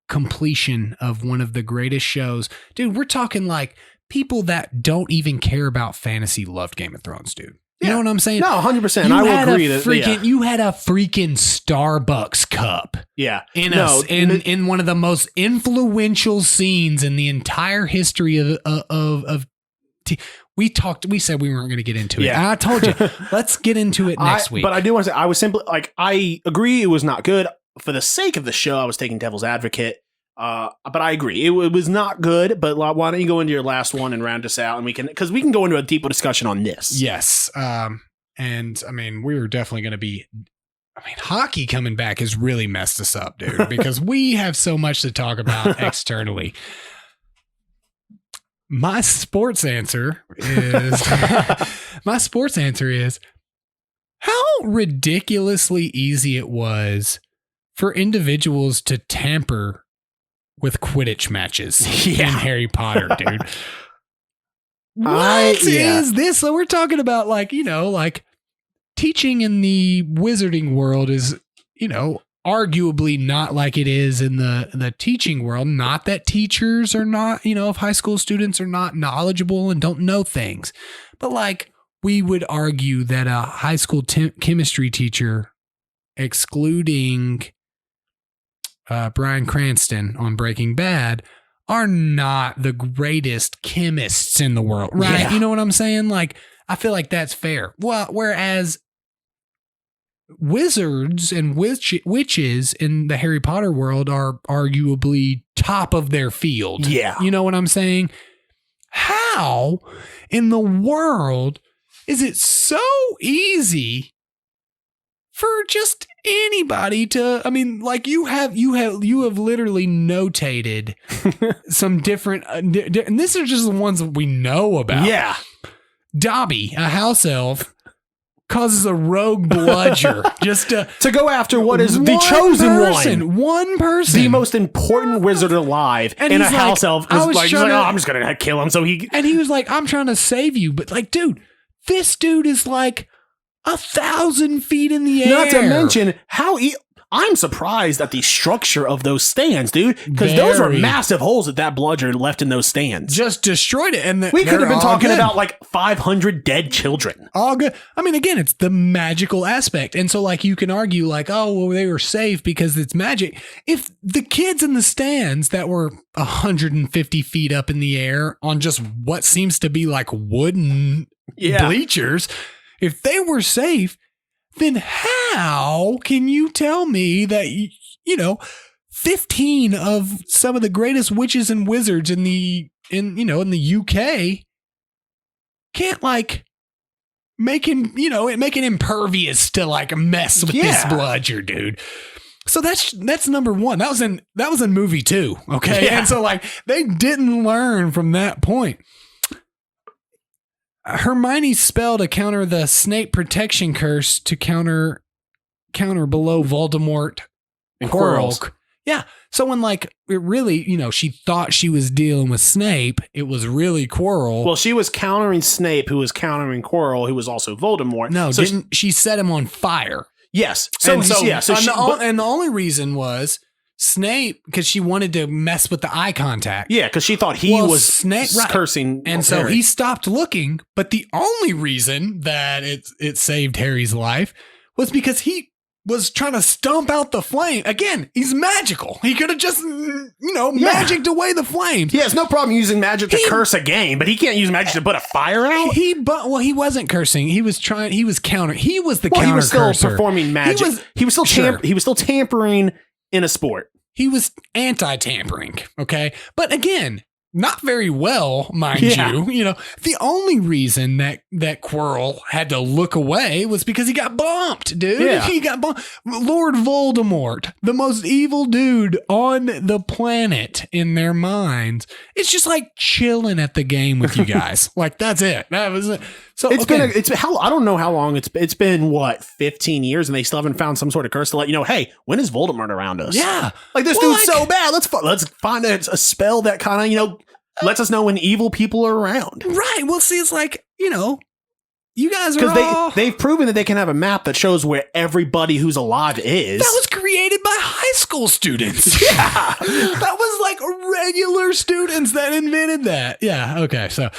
S3: completion of one of the greatest shows, dude, we're talking like people that don't even care about fantasy loved Game of Thrones, dude. You know what I'm saying?
S2: No, 100%. I will agree that
S3: you had a freaking Starbucks cup.
S2: Yeah.
S3: In one of the most influential scenes in the entire history of we said we weren't going to get into it.
S2: Yeah.
S3: And I told you, let's get into it next week.
S2: But I do want to say, I was simply like, I agree it was not good. For the sake of the show, I was taking devil's advocate. But I agree. It was not good, but why don't you go into your last one and round us out, and we can go into a deeper discussion on this.
S3: Yes. And I mean, we're definitely going to be, hockey coming back has really messed us up, dude, because we have so much to talk about externally. My sports answer is how ridiculously easy it was for individuals to tamper with Quidditch matches in Harry Potter, dude. What is this? So we're talking about like teaching in the wizarding world is, arguably not like it is in the teaching world. Not that teachers are not, if high school students are not knowledgeable and don't know things, but like we would argue that a high school chemistry teacher, excluding Bryan Cranston on Breaking Bad, are not the greatest chemists in the world, right?
S2: Yeah.
S3: You know what I'm saying? Like, I feel like that's fair. Well, whereas wizards and witches in the Harry Potter world are arguably top of their field.
S2: Yeah.
S3: You know what I'm saying? How in the world is it so easy for just anybody to, you have literally notated some different, and these are just the ones that we know about.
S2: Yeah.
S3: Dobby, a house elf, causes a rogue bludger just to
S2: go after what is the chosen
S3: one person,
S2: the most important wizard alive, and a house elf is like, I'm just gonna kill him. And
S3: he was like, I'm trying to save you, but like, dude, this dude is like 1,000 feet in the air.
S2: Not to mention I'm surprised at the structure of those stands, dude, because those were massive holes that bludger left in those stands.
S3: Just destroyed it. And
S2: we could have been talking about like 500 dead children.
S3: All good. Again, it's the magical aspect. And so like you can argue like, oh, well, they were safe because it's magic. If the kids in the stands that were 150 feet up in the air on just what seems to be like wooden bleachers, if they were safe, then how can you tell me that, 15 of some of the greatest witches and wizards in the UK can't like make him impervious to like mess with this bludger, dude. So that's number one. That was in movie 2. Okay. Yeah. And so like they didn't learn from that point. Hermione's spell to counter the Snape protection curse to counter below Voldemort
S2: and Quirrell.
S3: Yeah. So when like it really, she thought she was dealing with Snape, it was really Quirrell.
S2: Well, she was countering Snape, who was countering Quirrell, who was also Voldemort.
S3: No, so she set him on fire.
S2: Yes.
S3: And the only reason was Snape, because she wanted to mess with the eye contact.
S2: Yeah, because she thought he was
S3: Snape, right,
S2: cursing.
S3: And so
S2: Harry.
S3: he stopped looking. But the only reason that it saved Harry's life was because he was trying to stomp out the flame. Again, he's magical. He could have just, magicked away the flames.
S2: He has no problem using magic to curse a game, but he can't use magic to put a fire out.
S3: He wasn't cursing. He was the counter
S2: He was still
S3: cursor.
S2: Performing magic. He was still tampering in a sport.
S3: He was anti-tampering. Okay. But again, not very well, mind you. The only reason that Quirrell had to look away was because he got bumped, dude.
S2: Yeah.
S3: He got bumped. Lord Voldemort, the most evil dude on the planet in their minds, it's just like chilling at the game with you guys. Like, that's it. That was it. So
S2: I don't know how long it's been. What, 15 years, and they still haven't found some sort of curse to let you know. Hey, when is Voldemort around us?
S3: Yeah,
S2: like this dude's so bad. Let's find a spell that kind of lets us know when evil people are around.
S3: Right. Well, see, it's like you guys are
S2: because they've proven that they can have a map that shows where everybody who's alive is.
S3: That was created by high school students.
S2: Yeah,
S3: that was like regular students that invented that. Yeah. Okay. So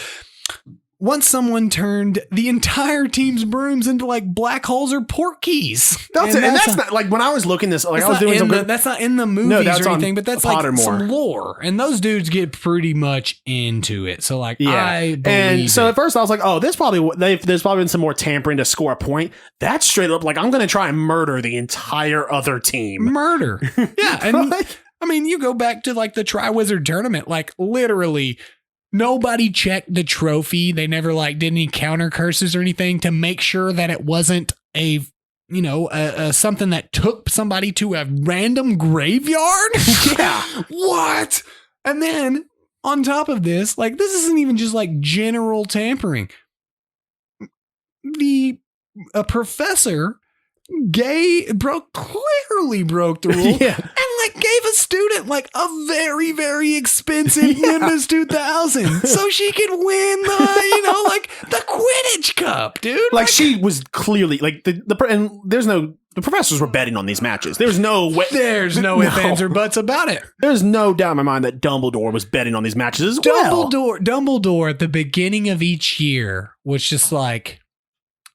S3: once someone turned the entire team's brooms into like black holes or port keys.
S2: That's it. And that's not like when I was looking this, like I was doing something.
S3: That's not in the movies or anything, but that's like some lore. And those dudes get pretty much into it. So like, I believe
S2: and so at first I was like, oh, there's probably been some more tampering to score a point. That's straight up like, I'm going to try and murder the entire other team.
S3: Murder. Yeah. And I mean, you go back to like the Triwizard Tournament, like literally nobody checked the trophy. They never did any counter curses or anything to make sure that it wasn't a something that took somebody to a random graveyard.
S2: Yeah.
S3: What? And then on top of this, like, this isn't even just like general tampering. A professor clearly broke the rule.
S2: Yeah.
S3: And gave a student a very, very expensive Nimbus 2000 so she could win the Quidditch Cup, dude.
S2: She was clearly the professors were betting on these matches. There's no way.
S3: There's no ifs, ands, or buts about it.
S2: There's no doubt in my mind that Dumbledore was betting on these matches as well.
S3: Dumbledore at the beginning of each year was just like,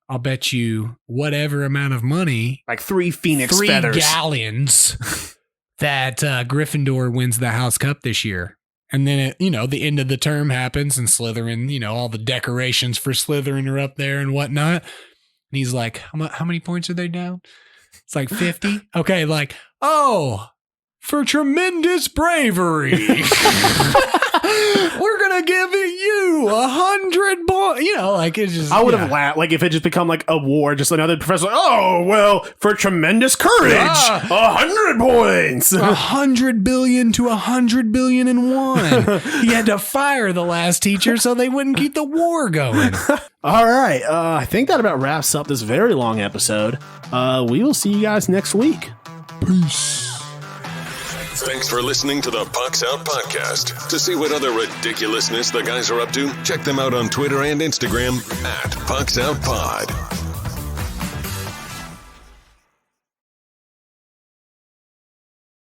S3: I'll bet you whatever amount of money,
S2: like 3 phoenix feathers,
S3: 3 galleons, that Gryffindor wins the House Cup this year. And then, the end of the term happens and Slytherin, all the decorations for Slytherin are up there and whatnot. And he's like, how many points are they down? It's like 50. Okay. For tremendous bravery, we're going to give you 100 points. It's just.
S2: I would have laughed. If it just become a war, just another professor. Oh, well, for tremendous courage, 100 points.
S3: 100 billion to 100 billion and one. He had to fire the last teacher so they wouldn't keep the war going.
S2: All right. I think that about wraps up this very long episode. We will see you guys next week. Peace.
S1: Thanks for listening to the Pucks Out Podcast. To see what other ridiculousness the guys are up to, check them out on Twitter and Instagram @PucksOutPod.